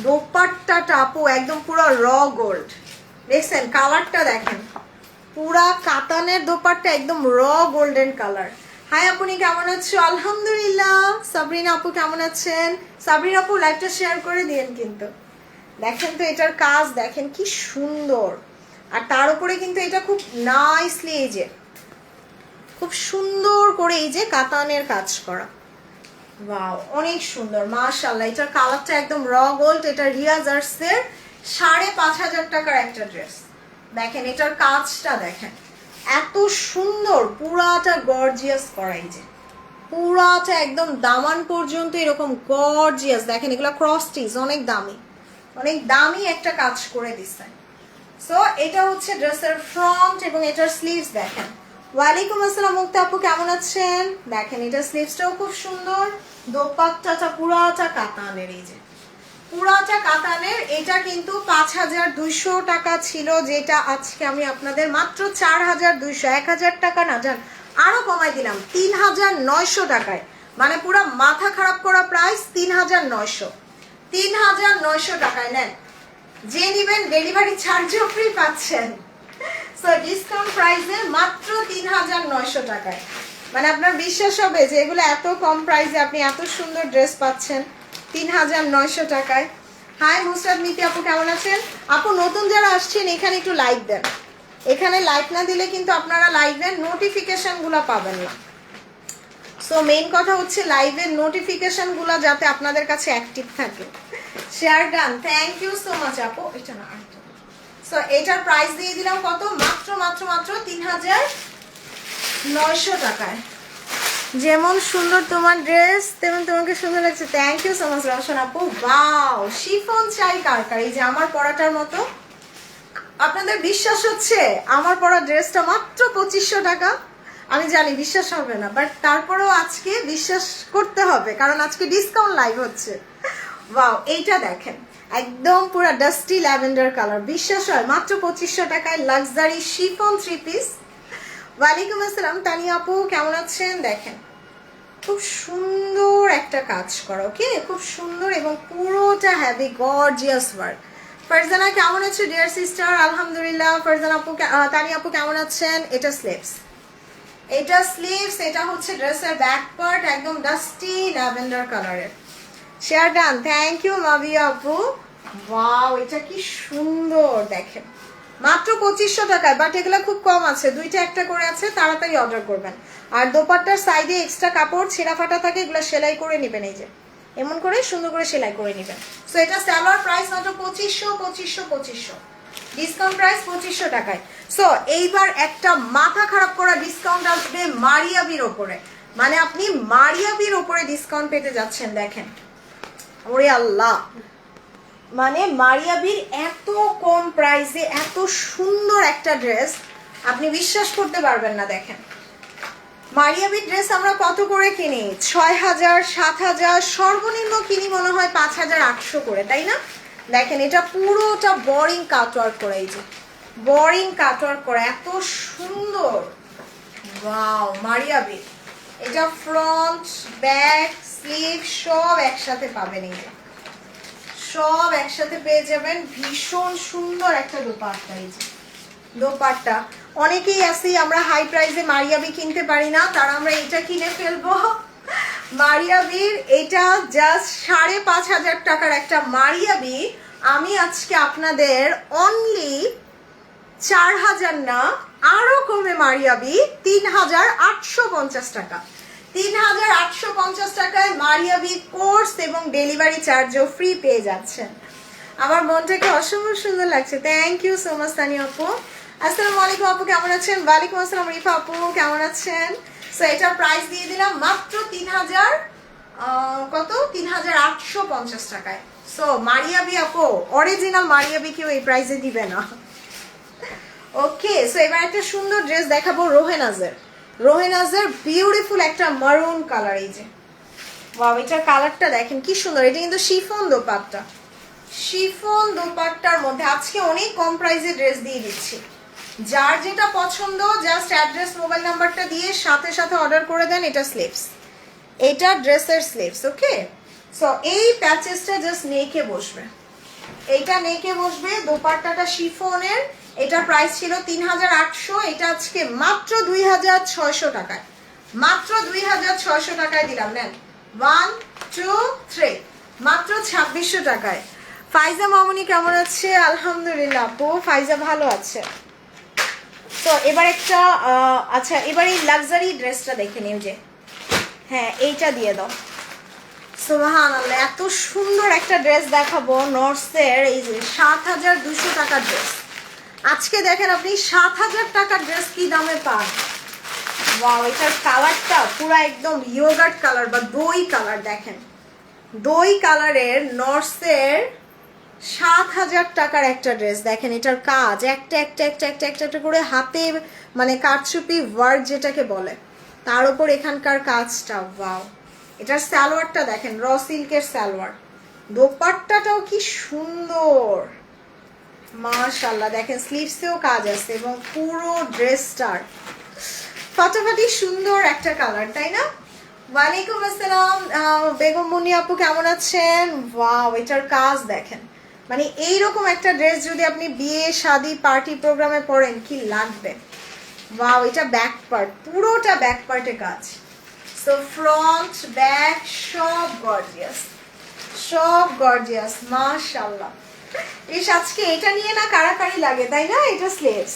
দোপাট্টাটা আপু একদম পুরো র গোল্ড, দেখছেন কালারটা দেখেন, পুরা কাতানের দোপাট্টা একদম র গোল্ডেন কালার। হাই আপনি কেমন আছো? আলহামদুলিল্লাহ। সাবরিনা আপু কেমন আছেন? সাবরিনা আপু লাইভটা শেয়ার করে দিয়েন কিন্তু। দেখেন তো এটার কাজ দেখেন কি সুন্দর, আর তার উপরে কিন্তু এটা খুব নাইসলি এই যে খুব সুন্দর করে এই যে কাতানের কাজ করা। ওয়াও অনেক সুন্দর মাশাআল্লাহ। এটার কালারটা একদম র গোল্ড। এটা রিয়াজার্সের 5500 টাকার একটা ড্রেস। দেখেন এটার কাজটা দেখেন এত সুন্দর, পুরাটা গর্জিয়াস করা, এই যে পুরাটা একদম দামান পর্যন্ত এরকম গর্জিয়াস। দেখেন এগুলো ক্রস স্টিচ, অনেক দামি, অনেক দামি একটা কাজ করে দিচ্ছে। সো এটা হচ্ছে ড্রেসের ফ্রন্ট, এবং এটার স্লিভস দেখেন। ওয়ালাইকুম আসসালাম মুক্তা আপু কেমন আছেন? দেখেন এটা স্লিভসটাও খুব সুন্দর, দোপাট্টাটা পুরাটা কাতানের, এই যে পুরাটা কাতানের। এটা কিন্তু 5200 টাকা ছিল, যেটা আজকে আমি আপনাদের মাত্র 4200, 1000 টাকা না যান আরো কমাই দিলাম 3900 টাকায়। মানে পুরো মাথা খারাপ করা প্রাইস 3900, 3900 টাকায় নেন। যে নিবেন ডেলিভারি চার্জও ফ্রি পাচ্ছেন। সো ডিসকাউন্ট প্রাইসে মাত্র 3900 টাকায়। মানে আপনার বিশ্বাস হবে যে এগুলো এত কম প্রাইসে আপনি এত সুন্দর ড্রেস পাচ্ছেন 3900 টাকায়। হাই মুসরাত মিতি আপু, কেমন আছেন? আপু নতুন যারা আসছেন এখানে একটু লাইক দেন। এখানে লাইক না দিলে কিন্তু আপনারা লাইভের নোটিফিকেশনগুলো পাবেন না। সো মেইন কথা হচ্ছে লাইভের নোটিফিকেশনগুলো যাতে আপনাদের কাছে অ্যাক্টিভ থাকে। Share done, thank you so much আপু। এটা না, সো এটার প্রাইস দিয়ে দিলাম কত? মাত্র মাত্র মাত্র 3900 টাকায়। যেমন সুন্দর তোমার ড্রেস তেমন তোমাকে সুন্দর লাগছে। Thank you so much Roshan আপু। ওয়াও, শিফন চাই কার কার? এই যে আমার পরাটার মতো। আপনাদের বিশ্বাস হচ্ছে আমার পরা ড্রেসটা মাত্র 2500 টাকা? আমি জানি বিশ্বাস হবে না, বাট তারপরেও আজকে বিশ্বাস করতে হবে, কারণ আজকে ডিসকাউন্ট লাইভ হচ্ছে। ওয়াও, এইটা দেখেন, একদম পুরো ডাস্টি ল্যাভেন্ডার কালার। বিশ্বাস হয়? মাত্র 2500 টাকায় লাক্সারি শিফন 3 পিস। ওয়ালাইকুম আসসালাম তানিয়া আপু, কেমন আছেন? দেখেন খুব সুন্দর একটা কাজ করা, ওকে, খুব সুন্দর এবং পুরোটা হ্যাভি গর্জিয়াস ওয়ার্ক। ফারজানা কেমন আছো ডিয়ার সিস্টার? আলহামদুলিল্লাহ। ফারজানা আপু, তানিয়া আপু কেমন আছেন? এটা স্লিভস, এটা স্লিভস, এটা হচ্ছে ড্রেসের ব্যাক পার্ট, একদম ডাস্টি ল্যাভেন্ডার কালারের। Share done, thank you Mavia আপু। ওয়াও, এটা কি সুন্দর দেখেন, মাত্র 2500 টাকায়। বাট এগুলো খুব কম আছে, দুইটা একটা করে আছে, তাড়াতাড়ি অর্ডার করবেন। আর দোপাট্টার সাইডে এক্সট্রা কাপড় ছেঁড়া ফাটা থাকে, এগুলো সেলাই করে নেবেন, এই যে এমন করে সুন্দর করে সেলাই করে নেবেন। সো এটা সালোয়ার প্রাইস মাত্র 2500, ডিসকাউন্ট প্রাইস 2500 টাকায়। সো এইবার একটা মাথা খারাপ করা ডিসকাউন্ট আসবে মারিয়াবির ওপরে। মানে আপনি মারিয়াবির ওপরে ডিসকাউন্ট পেতে যাচ্ছেন। দেখেন, ওরে আল্লাহ, মানে মারিয়াবির এত কম প্রাইসে এত সুন্দর একটা ড্রেস আপনি বিশ্বাস করতে পারবেন না। দেখেন, মারিয়াবির ড্রেস আমরা কত করে কিনি? 6000, 7000, সর্বনিম্ন কিনি মনে হয় 5800 করে, তাই না? দেখেন, এটা পুরোটা বোরিং কাটওয়ার্ক করে, এই যে বোরিং কাটওয়ার্ক করা, এত সুন্দর। ওয়াও, মারিয়াবির এটা ফ্রন্ট, ব্যাক, স্লিভ সব একসাথে পাবেন, এই যে সব একসাথে পেয়ে যাবেন। ভীষণ সুন্দর একটা দোপাট্টা, এই যে দোপাট্টা। অনেকেই আছি আমরা হাই প্রাইসে মারিয়াবি কিনতে পারি না, তারা আমরা এটা কিনে ফেলবো। মারিয়াবির এটা জাস্ট 5500 টাকার একটা মারিয়াবি আমি আজকে আপনাদের অনলি 4000 না, আরো কমে মারিয়াবি 3850 টাকা। 3850 টাকায় মারিয়াবি কোর্স এবং ডেলিভারি চার্জও ফ্রি পেয়ে যাচ্ছেন। আমার মনটাকে অসম্ভব সুন্দর লাগছে। থ্যাংক ইউ সো মাচ তানি আপু। আসসালামু আলাইকুম আপু, কেমন আছেন? ওয়ালাইকুম আসসালাম রিফা আপু, কেমন আছেন? সো এটার প্রাইস দিয়ে দিলাম মাত্র 3850 টাকায়। সো মারিয়াবি আপু, অরিজিনাল মারিয়াবি কেউ এই প্রাইসে দিবে না। ওকে, সো এবার একটা সুন্দর ড্রেস দেখাবো রোহেনাজের। রোহেনাজের বিউটিফুল একটা মারুন কালার, এই যে ওয়াও, এটার কালারটা দেখেন কি সুন্দর। এটা কিন্তু শিফন দোপাট্টা, শিফন দোপাট্টার মধ্যে আজকে অনেক কম প্রাইসে ড্রেস দিয়ে দিচ্ছি। যার যেটা পছন্দ জাস্ট অ্যাড্রেস মোবাইল নাম্বারটা দিয়ে সাথে সাথে অর্ডার করে দেন। এটা স্লিভস, এটা ড্রেসের স্লিভস, ওকে। সো এই প্যাচেসটা জাস্ট নেকে বসবে, এইটা নেকে বসবে। দোপাট্টাটা শিফনের, এটা প্রাইস ছিল 3800, এটা আজকে মাত্র 2600 টাকায়, মাত্র 2600 টাকায় দিলাম। নেন 1 2 3, মাত্র 2600 টাকায়। ফাইজা মামুনি কেমন আছে? আলহামদুলিল্লাহ আপু, ফাইজা ভালো আছে। তো এবার একটা আচ্ছা, এবার এই লাক্সারি ড্রেসটা দেখে নিও, যে হ্যাঁ এইটা দিয়ে দাও। সুবহানাল্লাহ, এত সুন্দর একটা ড্রেস দেখাবো নর্সের, এই যে 7200 টাকার ড্রেস। আজকে দেখেন আপনি 7000 টাকার ড্রেস কি দামে পান। ওয়াও, এটার কালারটা পুরো একদম ইয়োগার্ট কালার বা দই কালার। দেখেন, দই কালারের নর্সের 7000 টাকার একটা ড্রেস। দেখেন এটার কাজ একটা একটা একটা একটা একটা একটা করে হাতে, মানে কারচুপি ওয়ার্ক যেটাকে বলে, তার উপর এখানকার কাজটা। ওয়াও, এটার সালোয়ারটা দেখেন, র সিল্কের সালোয়ার, দোপাট্টাটাও কি সুন্দর, মাশাআল্লাহ। দেখেন স্লিভসেও কাজ আছে এবং পুরো ড্রেসটার ফাটাফাটি সুন্দর একটা কালার, তাই না? ওয়ালাইকুম আসসালাম বেগম মুনি আপু, কেমন আছেন? ওয়াও, এটার কাজ দেখেন, মানে এইরকম একটা ড্রেস যদি আপনি বিয়ে শাদী পার্টি প্রোগ্রামে পরেন কি লাগবে। ওয়াও, এটা ব্যাক পার্ট, পুরোটা ব্যাক পার্টে কাজ। সো ফ্রন্ট ব্যাক সব গর্জিয়াস, সব গর্জিয়াস, মাশাআল্লাহ। আজকে এটা নিয়ে না কারাকারি লাগে, তাই না? এটা স্লিভস,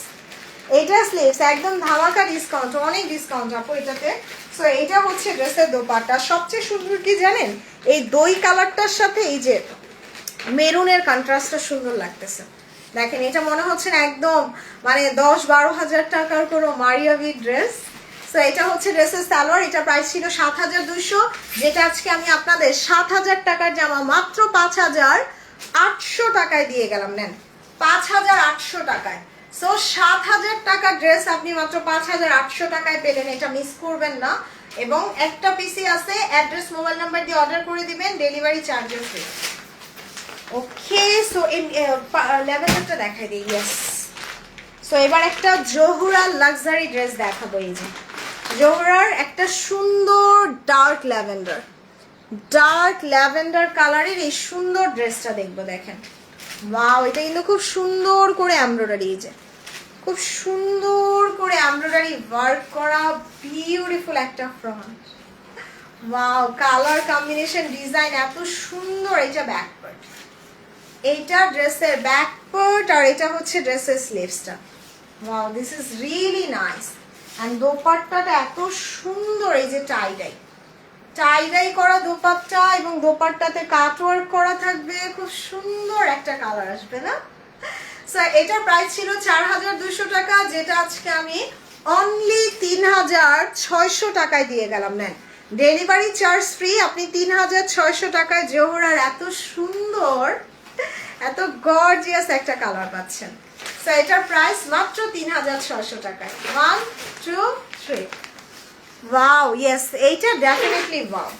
এটা স্লিভস একদম ধামাকা ডিসকাউন্ট, অনেক ডিসকাউন্ট আপু এটাতে। সো এটা হচ্ছে ড্রেসের দোপাট্টা। সবচেয়ে সুন্দর কি জানেন, এই দই কালারটার সাথে এই যে মেরুনের কন্ট্রাস্টটা সুন্দর লাগতেছে। দেখেন এটা মনে হচ্ছে না একদম মানে 10-12 হাজার টাকার কোনো মারিয়াবি ড্রেস। সো এটা হচ্ছে ড্রেসের সালোয়ার, এটা প্রাইস ছিল 7200, যেটা আজকে আমি আপনাদের 7000 টাকার জামা মাত্র 5800 টাকায় দিয়ে গেলাম। নেন 5800 টাকায়। সো 7000 টাকার ড্রেস আপনি মাত্র 5800 টাকায় পেলেন, এটা মিস করবেন না। এবং একটা পিসি আছে, অ্যাড্রেস মোবাইল নাম্বার দিয়ে অর্ডার করে দিবেন, delivery charges free. Okay, so এই লেভেলটা দেখাই দিই। ইয়েস, সো এবার একটা জোহরার লাক্সারি ড্রেস দেখাবো। এই যে জোহরার একটা সুন্দর ডার্ক ল্যাভেন্ডার কালারের এই সুন্দর ড্রেসটা দেখবো। দেখেন ওয়াও, এটা কিন্তু খুব সুন্দর করে এমব্রয়ডারি, এই যে খুব সুন্দর করে এমব্রয়ডারি ওয়ার্ক করা, বিউটিফুল একটা front. Wow, colour combination design এত সুন্দর। এটা ব্যাক পার্ট, এইটা ড্রেসের ব্যাক পার্ট, আর এটা হচ্ছে ড্রেসের স্লিভসটা। Wow, this is really nice. And দোপাট্টাটা এত সুন্দর, এই যে টাই করা দোপাট্টা, এবং দোপাট্টাতে কাটওয়ার্ক করা থাকবে, খুব সুন্দর একটা কালার আসবে না? সো এটার প্রাইস ছিল 4200 টাকা, যেটা আজকে আমি অনলি 3600 টাকায় দিয়ে গেলাম। নেন ডেলিভারি চার্জ ফ্রি, আপনি 3600 টাকায় জোহরার এত সুন্দর এত গর্জিয়াস একটা কালার পাচ্ছেন। সো এটার প্রাইস মাত্র 3600 টাকায়। 1 2 3। ওয়াও, ইয়েস, এইটা ডেফিনেটলি ওয়াও।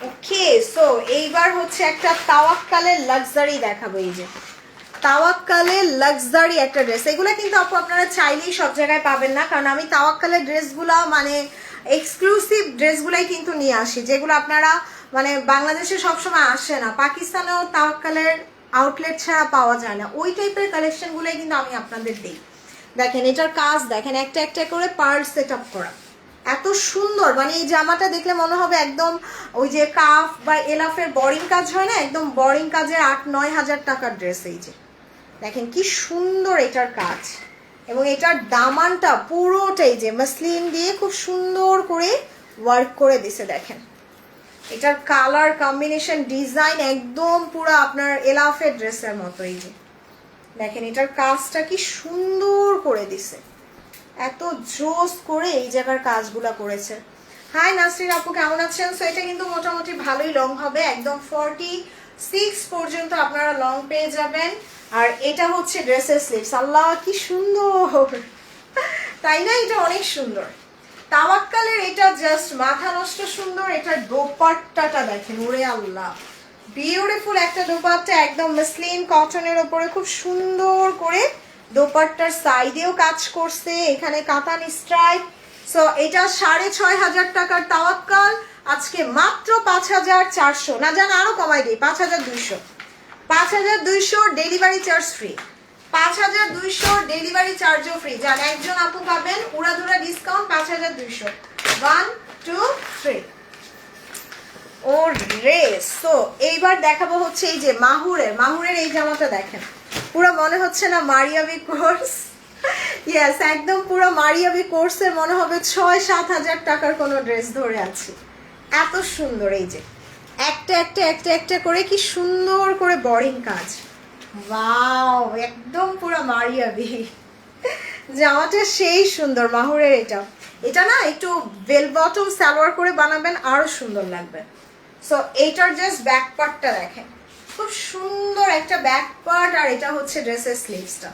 ওকে, সো এইবার হচ্ছে একটা তাওয়াক্কালের লাক্সারি দেখাবো। এই যে তাওয়াক্কালের লাক্সারি একটা ড্রেস, এগুলো কিন্তু আপু আপনারা চাইলেই সব জায়গায় পাবেন না, কারণ আমি তাওয়াক্কালের ড্রেসগুলো মানে এক্সক্লুসিভ ড্রেসগুলাই কিন্তু নিয়ে আসি, যেগুলো আপনারা মানে বাংলাদেশে সবসময় আসে না, পাকিস্তানেও তাওয়াক্কালের আউটলেট ছাড়া পাওয়া যায় না, ওই টাইপের কালেকশনগুলোই কিন্তু আমি আপনাদের দিই। দেখেন এটার কাজ দেখেন, একটা একটা করে পার্ল সেট আপ করা, এত সুন্দর। মানে এই জামাটা দেখলে মনে হবে একদম ওই যে কাফ বা এলাফের বোরিং কাজ হয় না, একদম বোরিং কাজের 8-9 হাজার টাকার ড্রেস। এই যে দেখেন কি সুন্দর এটার কাজ, এবং এটার দামানটা পুরোটাই যে মসলিন দিয়ে খুব সুন্দর করে ওয়ার্ক করে দিছে। দেখেন এটার কালার কম্বিনেশন ডিজাইন একদম পুরো আপনার এলাফের ড্রেসের মতো। এই যে দেখেন এটার কাজটা কি সুন্দর করে দিছে, এত জোস করে এই জায়গার কাজগুলা করেছে। হাই নাসরিন আপু, কেমন আছেন? সো এটা কিন্তু মোটামুটি ভালোই লং হবে, একদম 46 পর্যন্ত আপনারা লং পেয়ে যাবেন। আর এটা হচ্ছে ড্রেসের স্লিভস। আল্লাহ কি সুন্দর, তাই না? এটা অনেক সুন্দর। তাওয়াক্কালের এটা জাস্ট মাথা নষ্ট সুন্দর। এটার দোপাট্টাটা দেখেন, ওরে আল্লাহ, বিউটিফুল একটা দোপাট্টা, একদম মসলিন কটনের ওপরে খুব সুন্দর করে দোপাট্টার সাইডেও কাজ করছে, এখানে কাতান স্ট্রাইপ। সো এটা 6500 টাকার তাওয়াক্কাল আজকে মাত্র 5400, না জান আরো কমাই দিই, 5200 ডেলিভারি চার্জ ফ্রি, 5200 ডেলিভারি চার্জও ফ্রি। যান একজন আপু পাবেন উড়াধুরা ডিসকাউন্ট 5200। 1 2 3। ও রেস। তো এইবার দেখাবো হচ্ছে এই যে মাহুরের এই জামাটা দেখেন, পুরো মনে হচ্ছে না মারিয়াবি কোর্স? ইয়েস, একদম পুরো মারিয়াবি কোর্সের মনে হবে 6-7 হাজার টাকার কোনো ড্রেস ধরে আছি, এত সুন্দর। এই যে একটা একটা একটা একটা করে কি সুন্দর করে বোরিং কাজ। ওয়াও, একদম পুরো মারিয়াবি জামাটা, সেই সুন্দর মাহুরের। এটা না একটু বেল বটম সালোয়ার করে বানাবেন, আরো সুন্দর লাগবে। সো এইটার জাস্ট ব্যাক পার্টটা দেখেন, খুব সুন্দর একটা ব্যাক পার্ট, আর এটা হচ্ছে ড্রেসের স্লিভসটা।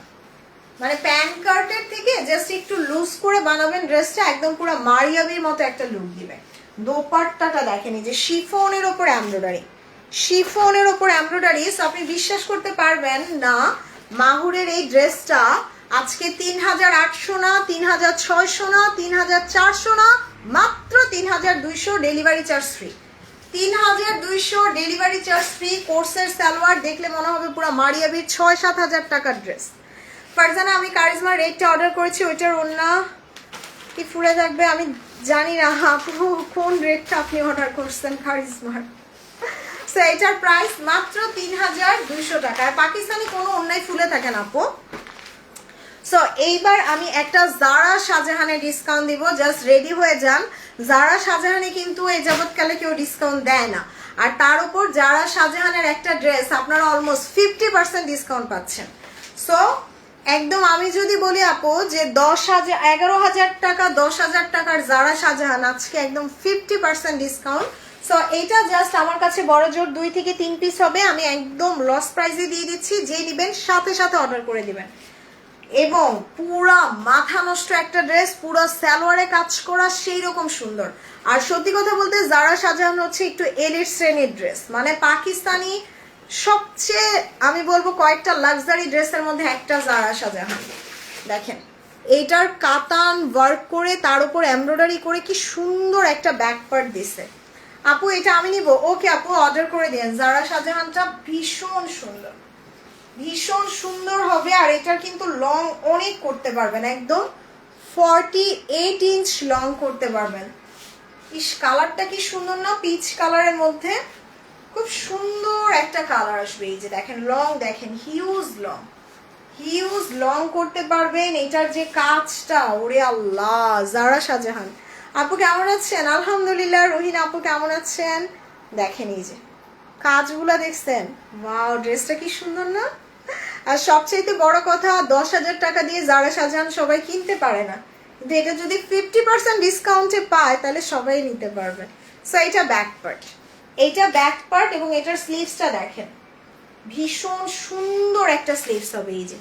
মানে প্যান্ট কার্টের থেকে জাস্ট একটু লুজ করে বানাবেন ড্রেসটা, একদম পুরো মারিয়াবির মতো একটা লুক দিবে। দোপাট্টাটা দেখেন, এই যে শিফনের ওপর এমব্রয়ডারি, শিফনের ওপর এমব্রয়ডারি। আপনি বিশ্বাস করতে পারবেন না মাহুরের এই ড্রেসটা আজকে ৩৮০০ না, ৩৬০০ না, ৩৪০০ না, মাত্র ৩২০০ delivery charge free. ৩২০০ delivery charge free. কোর্সের সালোয়ার দেখলে মনে হবে পুরো মারিয়াবির ৬-৭ হাজার টাকার ড্রেস। ফারজানা আমি কারিজমার রেটটা অর্ডার করেছি, ওইটার ওন্না কি ফুলে থাকবে আমি জানি না আপু কোন রেটটা আপনি অর্ডার করছেন কারিজমার। সো এটার প্রাইস মাত্র ৩২০০ টাকা। আর পাকিস্তানি কোনো অন্যায় ফুলে থাকে না আপু। সো এইবার আমি একটা জারা শাহজাহানের ডিসকাউন্ট দিব, জাস্ট রেডি হয়ে যান। জারা শাহজাহানে কিন্তু এই যাবৎকালে কেউ ডিসকাউন্ট দেয় না, আর তার উপর জারা শাহজাহানের একটা ড্রেস আপনারা অলমোস্ট 50% ডিসকাউন্ট পাচ্ছেন। সো একদম আমি যদি বলি আপু যে 11,000 টাকা 10,000 টাকার জারা শাহজাহান আজকে একদম 50% ডিসকাউন্ট। সো এটা জাস্ট আমার কাছে বড় জোর 2 থেকে 3 পিস হবে, আমি একদম লস প্রাইসে দিয়ে দিচ্ছি। যে নেবেন সাথে সাথে অর্ডার করে দিবেন। এবং পুরা মাথা নষ্ট একটা ড্রেস, পুরো সালোয়ারে কাজ করা সেই রকম সুন্দর। আর সত্যি কথা বলতে জারা শাহজাহান হচ্ছে একটু এলিট শ্রেণীর ড্রেস, মানে পাকিস্তানি সবচেয়ে আমি বলবো কয়েকটা লাক্সারি ড্রেসের মধ্যে একটা জারা শাহজাহান। দেখেন এইটার কাতান ওয়ার্ক করে তার উপর এমব্রয়ডারি করে কি সুন্দর একটা ব্যাক পার্ট দিছে। আপু এটা আমি নিব, ওকে আপু অর্ডার করে দেন। জারা শাহজাহানটা ভীষণ সুন্দর, ভীষণ সুন্দর হবে। আর এটার কিন্তু লং অনেক করতে পারবেন, একদম 48 ইঞ্চ লং করতে পারবেন। ইস কালারটা কি সুন্দর না, পিচ কালারের মধ্যে খুব সুন্দর একটা কালার আসবে। এই যে দেখেন লং, দেখেন হিউজ লং, হিউজ লং করতে পারবেন। এটার যে কাজটা ওরে আল্লাহ। জারা শাহজাহান আপু কেমন আছেন? আলহামদুলিল্লাহ। রহিনা আপু কেমন আছেন? দেখেন এই যে কাজগুলা দেখছেন, ওয়াও ড্রেসটা কি সুন্দর না। আর সবচেয়ে বড় কথা 10,000 টাকা দিয়ে জারা শাহজাহান সবাই কিনতে পারে না, কিন্তু এটা যদি 50% ডিসকাউন্টে পায় তাহলে সবাই নিতে পারবে। সো এটা ব্যাক পার্ট, এইটা ব্যাক পার্ট এবং এটার স্লিভসটা দেখেন ভীষণ সুন্দর একটা স্লিভস হবে। এই যে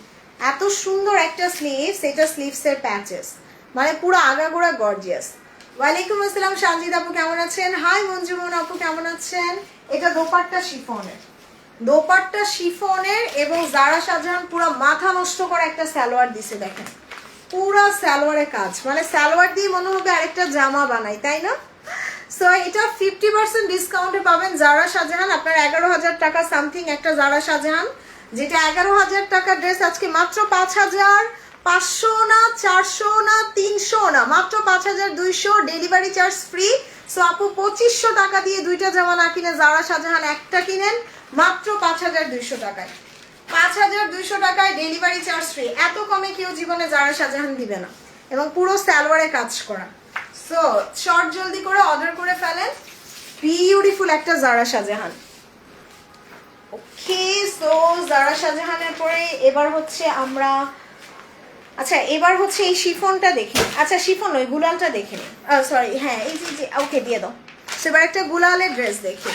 এত সুন্দর একটা স্লিভস, এটা স্লিভসের প্যাচেস মানে পুরো আগাগোড়া গর্জিয়াস। ওয়ালাইকুম আসসালাম সানজিদ আপু কেমন আছেন? হাই মঞ্জুমন আপু কেমন আছেন? এটা দোপাট্টা শিফনের, দোপাট্টা শিফনের এবং জারা শাহজাহান পুরো মাথা নষ্ট করা একটা সালোয়ার দিছে। দেখেন পুরা সালোয়ারে কাজ, মানে সালোয়ার দিয়ে মনে হবে আরেকটা জামা বানাই, তাই না? সো এটা 50% ডিসকাউন্টে পাবেন জারা শাহজাহান। আপনার 11,000 টাকা সামথিং একটা জারা শাহজাহান, যেটা 11,000 টাকার ড্রেস আজকে মাত্র 5,500 না, 400 না, 300 না, মাত্র 5,200 ডেলিভারি চার্জ ফ্রি। সো আপু 2,500 টাকা দিয়ে দুইটা জামা না কিনে জারা শাহজাহান একটা কিনেন মাত্র 5,200 টাকায়। 5,200 টাকায় ডেলিভারি চার্জ ফ্রি। এত কমে কেউ জীবনে জারা শাহজাহান দিবে না, এবং পুরো সালোয়ারে কাজ করা। সো শর্ট জলদি করে অর্ডার করে ফেলেন। বিউটিফুল একটা জারা শাহজাহান। ওকে সো জারা শাহজাহানের পরে এবার হচ্ছে আমরা, আচ্ছা এবার হচ্ছে এই শিফনটা দেখি। আচ্ছা শিফন ওই গুলালটা দেখে নিন, সরি হ্যাঁ এই যে ওকে দিয়ে দাও। সেবার একটা গুলালের ড্রেস দেখি।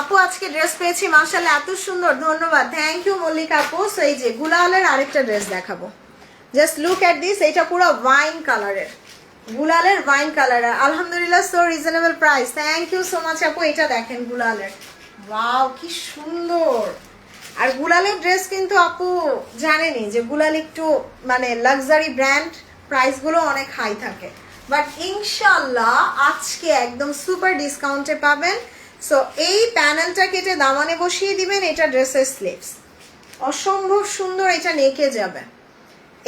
আপু আজকে ড্রেস পেয়েছি মাশাআল্লাহ, এত সুন্দর, ধন্যবাদ, থ্যাংক ইউ মল্লিকা আপু। সো এই যে গুলালের আরেকটা ড্রেস দেখাবো, জাস্ট লুক অ্যাট দিস। এটা পুরো ওয়াইন কালারের, গুলালের ওয়াইন কালার। আলহামদুলিল্লাহ so reasonable price, thank you so much আপু। এটা দেখেন গুলালের, ওয়াও কি সুন্দর। আর গুলালের ড্রেস কিন্তু আপু জানেনই যে গুলাল একটু মানে লাক্সারি ব্র্যান্ড, প্রাইসগুলো অনেক হাই থাকে, বাট ইনশাল্লাহ আজকে একদম সুপার ডিসকাউন্টে পাবেন। সো এই প্যানেলটা কেটে দামানে বসিয়ে দিবেন। এটা ড্রেসের স্লিভস অসম্ভব সুন্দর, এটা নেকে যাবে,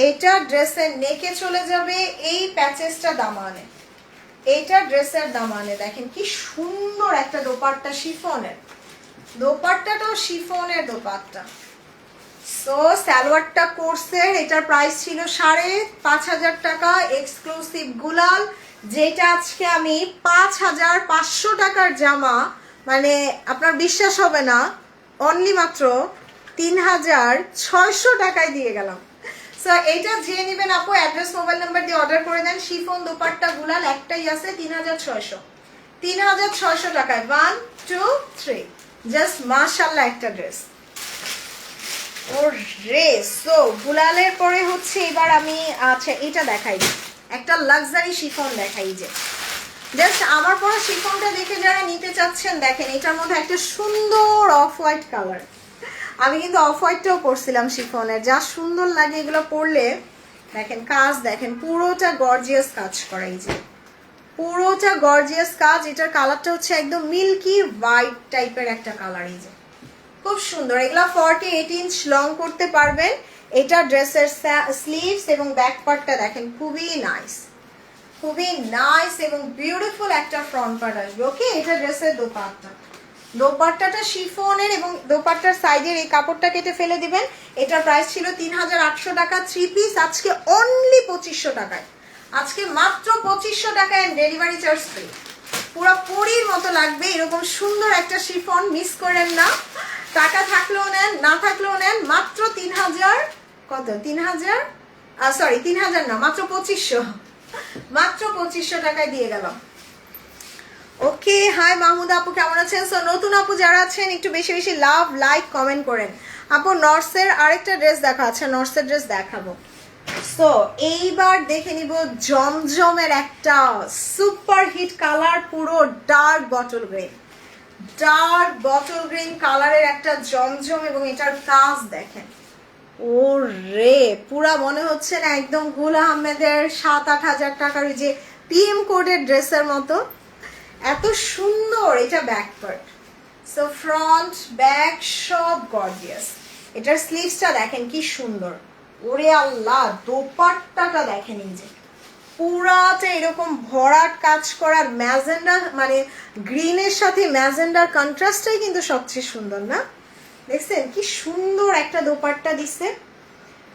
এটা ড্রেসের নেকে চলে যাবে। এই প্যাচেসটা দামানে, এইটা ড্রেসের দামানে দেখেন কি সুন্দর একটা দোপাট্টা শিফনের, দোপাট্টাটাও শিফনের দোপাট্টা। সো সালোয়ারটা কোর্সের, এটার প্রাইস ছিল 5,500 টাকা এক্সক্লুসিভ গুলাল, যেটা আজকে আমি 5,500 টাকার জামা, মানে আপনার বিশ্বাস হবে না, অনলি মাত্র 3,600 টাকায় দিয়ে গেলাম। সো এইটা যে নেবেন আপু অ্যাড্রেস মোবাইল নাম্বার দিয়ে অর্ডার করে দেন। শিফন দোপাট্টা গুলাল একটাই আছে 3,600 টাকায়। 1 2 3 জাস্ট মাশাআল্লাহ একটা ড্রেস ও ড্রেস। সো গুলালের পরে হচ্ছে এবার আমি, আচ্ছা এটা দেখাই, একটা লাক্সারি শিফন দেখাই। যে জাস্ট আমার পরা শিফনটা দেখে যারা নিতে চাচ্ছেন দেখেন, এটার মধ্যে একটা সুন্দর অফ হোয়াইট কালার। আমি কিন্তু অফ হোয়াইটটাও পরছিলাম শিফনের, যা সুন্দর লাগে এগুলো পরলে। দেখেন কাজ, দেখেন পুরোটা গর্জিয়াস কাজ করা, এই যে পুরোটা গর্জিয়াস কাজ। এটার কালারটা হচ্ছে একদম মিল্কি হোয়াইট টাইপের একটা কালার, এই যে খুব সুন্দর। এগুলা 48 ইঞ্চ লং করতে পারবেন। এটা ড্রেসের স্লিভস এবং ব্যাক পার্টটা দেখেন খুবই নাইস, খুবই নাইস এবং বিউটিফুল একটা ফ্রন্ট পার্ট আসবে। ওকে, এটা ড্রেসের দোপাট্টা, দোপাট্টাটা শিফনের এবং দোপাট্টার সাইডের এই কাপড়টা কেটে ফেলে দিবেন। এটার প্রাইস ছিল 3800 টাকা 3 পিস, আজকে অনলি 2500 টাকায়, আজকে মাত্র 2500 টাকায় ডেলিভারি চার্জ ফ্রি। পুরো পরির মতো লাগবে এরকম সুন্দর একটা শিফন, মিস করেন না। টাকা থাকলেও নেন, না থাকলেও নেন, মাত্র 3000, কত 3000, সরি 3000 না, মাত্র 2500, মাত্র 2500 টাকায় দিয়ে গেলাম। ওকে, হাই মাহমুদ আপু, কেমন আছেন? সো নতুন আপু যারা আছেন একটু বেশি বেশি লাভ, লাইক, কমেন্ট করেন। আপু নর্সের আরেকটা ড্রেস দেখা আছে, নর্সের ড্রেস দেখাবো। সো এইবার দেখে নিব জমজমের একটা সুপার হিট কালার, পুরো dark bottle green, dark bottle green কালারের একটা জমজম, এবং এটার কাজ দেখেন, ও রে পুরা মনে হচ্ছে না একদম গুল আহমেদের 7-8 হাজার টাকার ওই যে পিএম কোডের ড্রেসের মতো, এত সুন্দর। এটা back part, so front back সব গর্জিয়াস। এটার স্লিভসটা দেখেন কি সুন্দর, ওরে আল্লাহ। দোপাট্টাটা দেখেন, এই যে পুরাটা এরকম ভরাট কাজ করার ম্যাজেন্ডা, মানে গ্রিনের সাথে ম্যাজেন্ডার কন্ট্রাস্টটাই কিন্তু সবচেয়ে সুন্দর না? দেখছেন কি সুন্দর একটা দোপাট্টা দিচ্ছে।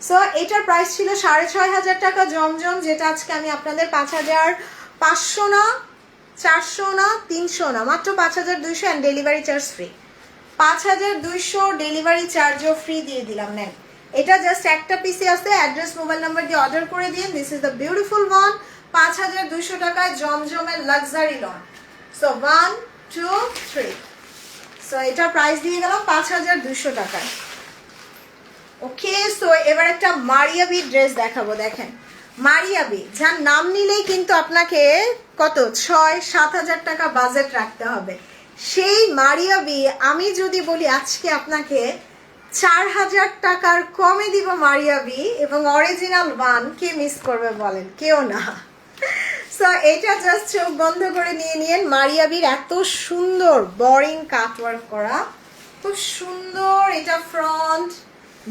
সো এটার প্রাইস ছিল 6500 টাকা জমজম, যেটা আজকে আমি আপনাদের 5500 না, 400 না, 300 না, মাত্র 5200 and delivery charge free. 5200 delivery চার্জও ফ্রি দিয়ে দিলাম। নেন, এটা জাস্ট একটা পিসি আছে, অ্যাড্রেস মোবাইল নাম্বার দিয়ে অর্ডার করে দিন। This is the beautiful one, 5200 টাকায় জমজমের লাক্সারি লন। সো 1 2 3, সো এটা প্রাইস দিয়ে গেলাম 5200 টাকায়। ওকে, সো এবার একটা মারিয়াবি ড্রেস দেখাবো। দেখেন মারিয়াবি, যার নাম নিলেই কিন্তু আপনাকে কত 6-7 হাজার টাকা বাজেট রাখতে হবে। সেই মারিয়াবি আমি যদি বলি আজকে আপনাকে 4000 টাকার কমে দিব মারিয়াবি, এবং অরিজিনাল ওয়ান, কে মিস করবে বলেন? কেউ না। সো এটা জাস্ট চোখ বন্ধ করে নিয়ে নিয়েন। মারিয়াবির এত সুন্দর বোরিং কাটওয়ার্ক করা, খুব সুন্দর। এটা ফ্রন্ট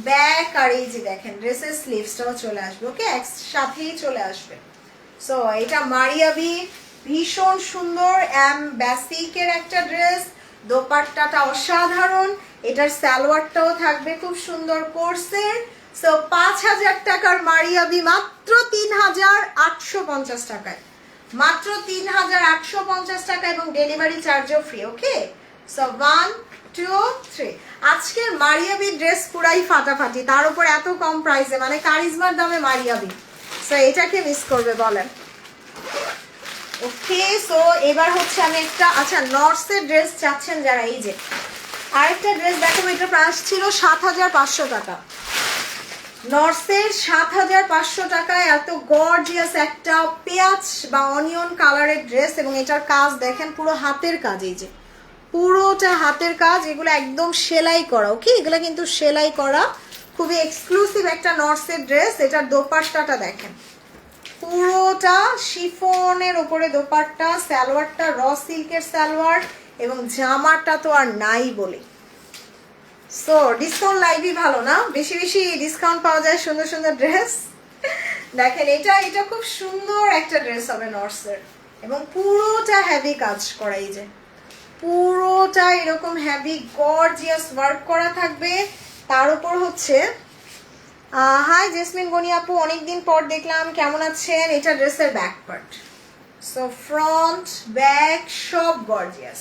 ব্যাক, আর এই যে দেখেন ড্রেসের স্লিভসটাও চলে আসবে। ওকে, একসাথেই চলে আসবে। সো এটা মারিয়াবি, ভীষণ সুন্দর বেসিকের একটা ড্রেস। দোপাট্টাটা অসাধারণ, এটার সালোয়ারটাও থাকবে খুব সুন্দর কোর্সের। সো 5000 টাকার মারিয়াবি মাত্র 3850 টাকায়, মাত্র 3850 টাকা, এবং ডেলিভারি চার্জও ফ্রি। ওকে, সো 1 2 3, আজকের মারিয়াবি ড্রেস পুরাই ফাটাফাটি, তার উপর এত কম প্রাইসে, মানে কারিজমার দামে মারিয়াবি। সো এটাকে মিস করবে বলেন? ওকে, সো এবার হচ্ছে আমি একটা, আচ্ছা নর্সের ড্রেস চাচ্ছেন যারা, এই যে আরেকটা ড্রেস দেখাবো। এটা প্রাইস ছিল 7500 টাকা, নর্সের 7500 টাকায় এত গর্জিয়াস একটা পেঁয়াজ বা অনিয়ন কালারের ড্রেস, এবং এটার কাজ দেখেন পুরো হাতের কাজ, এই যে পুরোটা হাতের কাজ, এগুলো একদম সেলাই করা। ওকে, এগুলো কিন্তু সেলাই করা, খুবই এক্সক্লুসিভ একটা নর্সের ড্রেস। এটার দোপাট্টাটা দেখেন, পুরোটা শিফনের উপরে দোপাট্টা, সালোয়ারটা র সিল্কের সালোয়ার, এবং জামাটা তো আর নাই বলে। সো ডিসকাউন্ট লাইভই ভালো না, বেশি বেশি ডিসকাউন্ট পাওয়া যায়, সুন্দর সুন্দর ড্রেস। দেখেন এটা এটা খুব সুন্দর একটা ড্রেস হবে নর্সের, এবং পুরোটা হেভি কাজ করা, এই যে পুরোটা এরকম হেভি গর্জিয়াস ওয়ার্ক করা থাকবে। তার উপর হচ্ছে হাই জেসমিন গনি আপু, অনেকদিন পর দেখলাম, কেমন আছেন? এটা ড্রেসের back part, so front back সব গর্জিয়াস,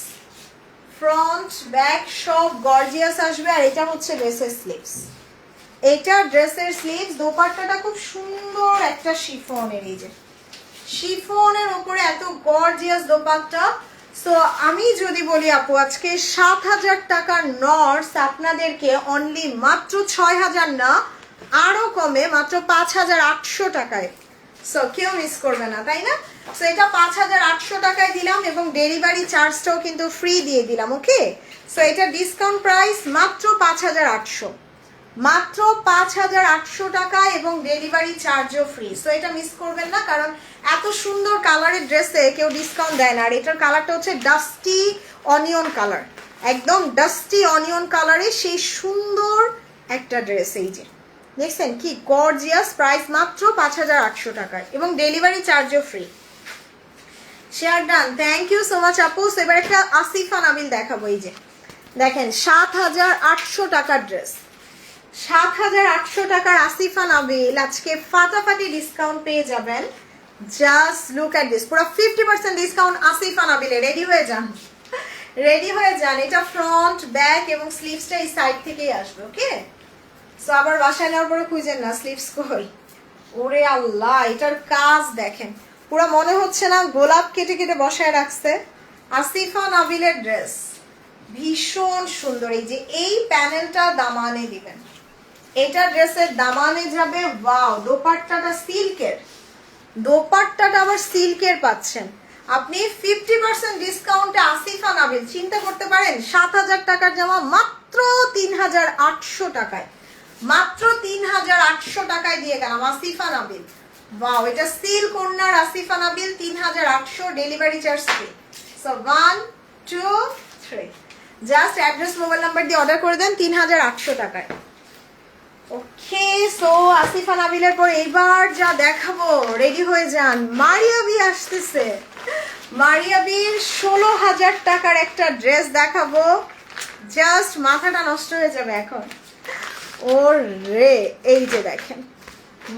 ফ্রন্ট ব্যাক সব গর্জিয়াস আসবে। আর এটা হচ্ছে ড্রেসের স্লিভস, এটা ড্রেসের স্লিভস। দোপাট্টাটা খুব সুন্দর একটা শিফনের, এই যে শিফনের উপরে এত গর্জিয়াস দোপাট্টা। সো আমি যদি বলি আপু আজকে 7000 টাকার নর্স আপনাদেরকে অনলি মাত্র 6000 না, আরো কমে মাত্র 5800 টাকায় সো কেউ মিস করবে না, তাই না? সো এটা 5800 টাকায় দিলাম এবং ডেলিভারি চার্জটাও কিন্তু ফ্রি দিয়ে দিলাম। ওকে, সো এটা ডিসকাউন্ট প্রাইস মাত্র 5800, মাত্র 5800 টাকা এবং ডেলিভারি চার্জও ফ্রি। সো এটা মিস করবেন না, কারণ এত সুন্দর কালারের ড্রেসে কেউ ডিসকাউন্ট দেয় না। আর এটার কালারটা হচ্ছে ডাস্টি অনিয়ন কালার, একদম ডাস্টি অনিয়ন কালারে সেই সুন্দর একটা ড্রেস। এই যে দেখছেন কি গর্জিয়াস, প্রাইস মাত্র 5800 টাকায় এবং ডেলিভারি চার্জও free. Share done, thank you so much আপু। এবার একটা আসিফা নাবিল দেখাবো। এই যে দেখেন 7800 টাকার ড্রেস, 7800 টাকার আসিফা নাবিল আজকে ফাটাফাটি ডিসকাউন্ট পেয়ে যাবেন। জাস্ট লুক এট দিস, পুরো 50% ডিসকাউন্ট আসিফা নাবিলে। রেডি হয়ে যান, রেডি হয়ে যান। এটা ফ্রন্ট ব্যাক এবং স্লিভসটা এই সাইড থেকেই আসবে। ওকে, সো আবার বাসায় নেওয়ার পরে খুঁজেন না স্লিভস কই। ওরে আল্লাহ, এটার কাজ দেখেন, পুরো মনে হচ্ছে না গোলাপ কেটে কেটে বসায় রাখছে। আসিফা নাবিলের ড্রেস ভীষণ সুন্দর। এই যে এই প্যানেলটা দামানে দিবেন, এটা ড্রেসের দামানে যাবে। ওয়াও, দোপাট্টাটা সিল্কের, দোপাট্টাটা আবার সিল্কের পাচ্ছেন আপনি 50% ডিসকাউন্টে। আসিফা নাবিল চিন্তা করতে পারেন, 7000 টাকার জামা মাত্র 3800 টাকায়, মাত্র 3800 টাকায় দিয়ে গেলাম আসিফা নাবিল। ওয়াও, এটা সিল্ক ওড়নার Asifa Nabil 3800, delivery charge free. So 1 2 3 just address mobile number দিয়ে অর্ডার করে দেন 3800 টাকায়। ওকে, সো আসিফা নাবিলের পর এবার যা দেখাবো, রেডি হয়ে যান। মারিয়াবি আসতেছে, মারিয়াবির 16000 টাকার একটা ড্রেস দেখাবো। জাস্ট মাথাটা নষ্ট হয়ে যাবে এখন। ওর রে, এই যে দেখেন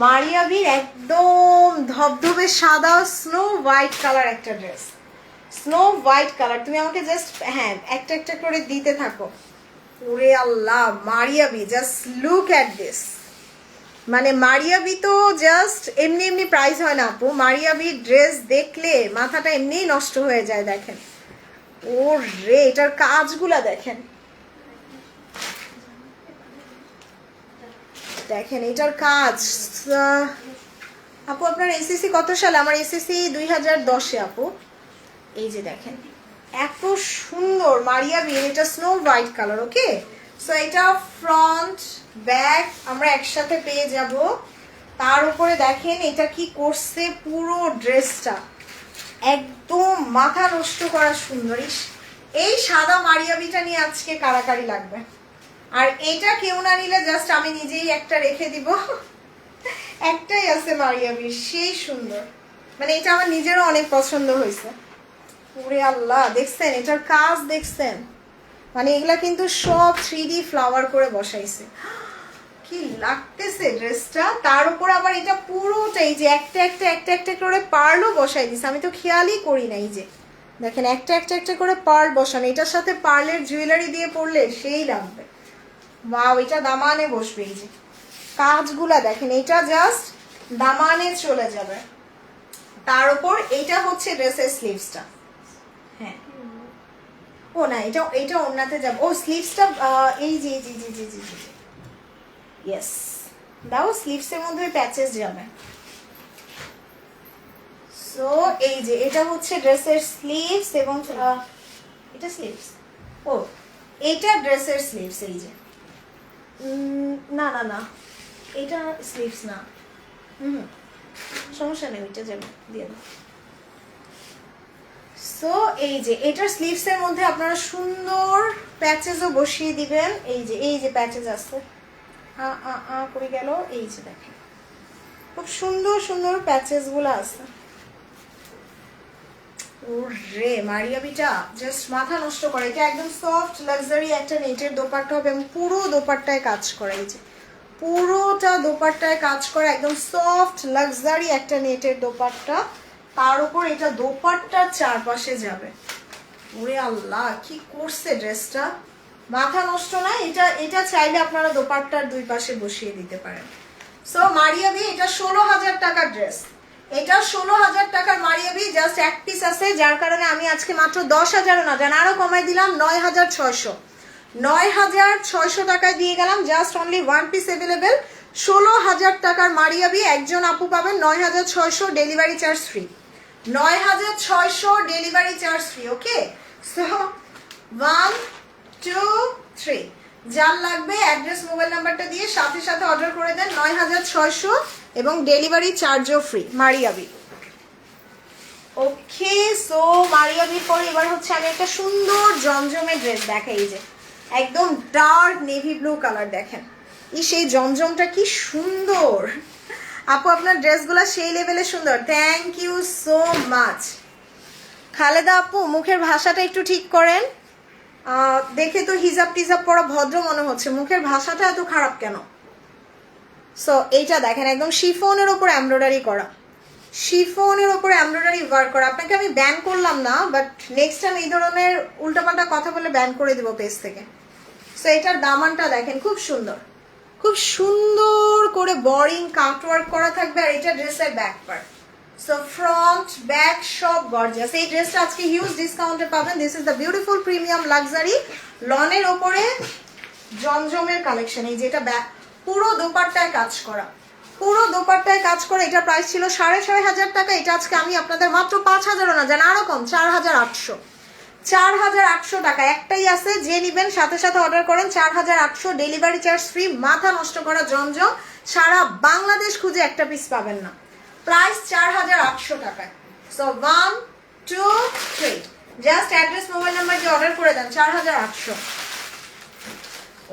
মারিয়াবির একদম ধবধবে সাদা স্নো হোয়াইট কালার একটা ড্রেস, স্নো হোয়াইট কালার। তুমি আমাকে জাস্ট হ্যাঁ একটা একটা করে দিতে থাকো। ওরে আল্লাহ, Maria B just look at this. মানে মারিয়াবি তো জাস্ট এমনি এমনি প্রাইস হয় না আপু, মারিয়াবি ড্রেস দেখলে মাথাটা এমনিই নষ্ট হয়ে যায়। দেখেন ওর রে, এটার কাজগুলা দেখেন, দেখেন এটার কাজ। আপু আপনার এসএসসি কত সালে? আমার এসএসসি 2010-এ আপু। এই যে দেখেন এত সুন্দর মারিয়াবি, এটা স্নো হোয়াইট কালার। ওকে, সো এটা ফ্রন্ট ব্যাক আমরা একসাথে পেয়ে যাব। তার উপরে দেখেন এটা কি করছে, পুরো ড্রেসটা একদম মাথা নষ্ট করা সুন্দর। এই সাদা মারিয়াবিটা নিয়ে আজকে কারাকারি লাগবে। আর এটা কেউ না নিলে জাস্ট আমি নিজেই একটা রেখে দিব, একটাই আছে মারিয়াবির, সেই সুন্দর। মানে এটা আমার নিজেরও অনেক পছন্দ হয়েছে। ওরে আল্লাহ, দেখছেন এটার কাজ দেখছেন? মানে এগুলা কিন্তু সব 3D ফ্লাওয়ার করে বসাইছে, কি লাগতেছে ড্রেসটা। তার উপর আবার এটা পুরোটাই যে একটা একটা একটা একটা করে পার্লও বসাই দিছে, আমি তো খেয়ালই করি না। এই যে দেখেন একটা একটা একটা করে পার্ল বসানো, এটার সাথে পার্লের জুয়েলারি দিয়ে পরলে সেই লাগবে। ওয়াও, এটা দামানে বসবে। এই যে কাজগুলা দেখেন, এটা জাস্ট দামানে চলে যাবে। তার উপর এটা হচ্ছে ড্রেসের স্লিভসটা। হ্যাঁ, ও না, এটা এটা ওড়নাতে যাবে। ও স্লিভসটা এই যে জি জি জি জি জি ইয়েস, দাও স্লিভসের মধ্যে প্যাচেস যাবে। সো এই যে এটা হচ্ছে ড্রেসের স্লিভস এবং এটা স্লিভস, ও এটা ড্রেসের স্লিভস। এই যে না না না, এটা স্লিভস না, সমস্যা নেই, ওইটা যাবে, দিয়ে দাও। সো এই যে এটার স্লিভসের মধ্যে আপনারা সুন্দর প্যাচেসও বসিয়ে দিবেন। এই যে প্যাচেস আছে, করে গেল। এই যে দেখেন খুব সুন্দর সুন্দর প্যাচেসগুলো আছে। ওরে মারিয়াবিটা জাস্ট মাথা নষ্ট করে। এটা একদম সফট লাক্সারি একটা নেটের দোপাট্টা হবে এবং পুরো দোপাট্টায় কাজ করে। এই যে পুরোটা দোপাট্টায় কাজ করে, একদম সফট লাক্সারি একটা নেটের দোপাট্টা। তার উপর এটা দোপাট্টার চারপাশে যাবে। ওরে আল্লাহ, কি করছে ড্রেসটা, মাথা নষ্ট না। এটা এটা চাইলে আপনারা দোপাট্টার দুই পাশে বসিয়ে দিতে পারেন। সো মারিয়াবি এটা 16000 টাকার ড্রেস, এটা 16000 টাকার মারিয়াবি। জাস্ট এক পিস আছে, যার কারণে আমি আজকে মাত্র 10000ও না জান আরো কমাই দিলাম, 9600 টাকায় দিয়ে গেলাম। Just only one piece available 16,000 টাকার মারিয়াবি একজন আপু পাবেন 9,600 delivery charge free, 9,600 delivery charge free. Okay, so 1 2 3 যার লাগবে অ্যাড্রেস মোবাইল নাম্বারটা দিয়ে সাথে সাথে অর্ডার করে দেন, 9,600 এবং ডেলিভারি চার্জও ফ্রি মারিয়াবি। ওকে, সো মারিয়াবির পর এবার হচ্ছে আমি একটা সুন্দর জমজমে ড্রেস দেখাই, এই যে একদম ডার্ক নেভি ব্লু কালার, দেখেন সেই জমজমটা কি সুন্দর। আপু আপনার ড্রেসগুলো সেই লেভেলে সুন্দর, thank you so much. Khaleda আপু মুখের ভাষাটা একটু ঠিক করেন, দেখে তো হিজাব টিজাব পরা ভদ্র মনে হচ্ছে, মুখের ভাষাটা এত খারাপ কেন? সো এইটা দেখেন একদম শিফনের ওপর এমব্রয়ডারি করা, শিফনের ওপর এমব্রয়ডারি ওয়ার্ক করা। আপনাকে আমি ব্যান করলাম না, বাট নেক্সট টাইম এই ধরনের উল্টাপাল্টা কথা বলে ব্যান করে দিব পেজ থেকে। সো এটার দামানটা দেখেন খুব সুন্দর, খুব সুন্দর করে বোরিং কাটওয়ার্ক করা থাকবে, আর এটা ড্রেসের back part. So front back সব গর্জিয়াস। এই ড্রেসটা আজকে হিউজ ডিসকাউন্টে পাবেন। This is the beautiful premium luxury লনের ওপরে জমজমের কালেকশন। এই যে এটা ব্যাক পুরো দোপাট্টায় কাজ করা, পুরো দোপাট্টায় কাজ করে। এটা প্রাইস ছিল 6,500 টাকা, এটা আজকে আমি আপনাদের মাত্র 5,000ও না, জান আরো কম, 4,800, 4,800 টাকা। একটাই আছে, যে নিবেন সাথে সাথে অর্ডার করেন, 4,800 ডেলিভারি চার্জ ফ্রি। মাথা নষ্ট করা জমজম, সারা বাংলাদেশ খুঁজে একটা পিস পাবেন না, প্রাইস 4,800 টাকায়। So 1 2 3 just address mobile number দিয়ে অর্ডার করে দেন, 4,800।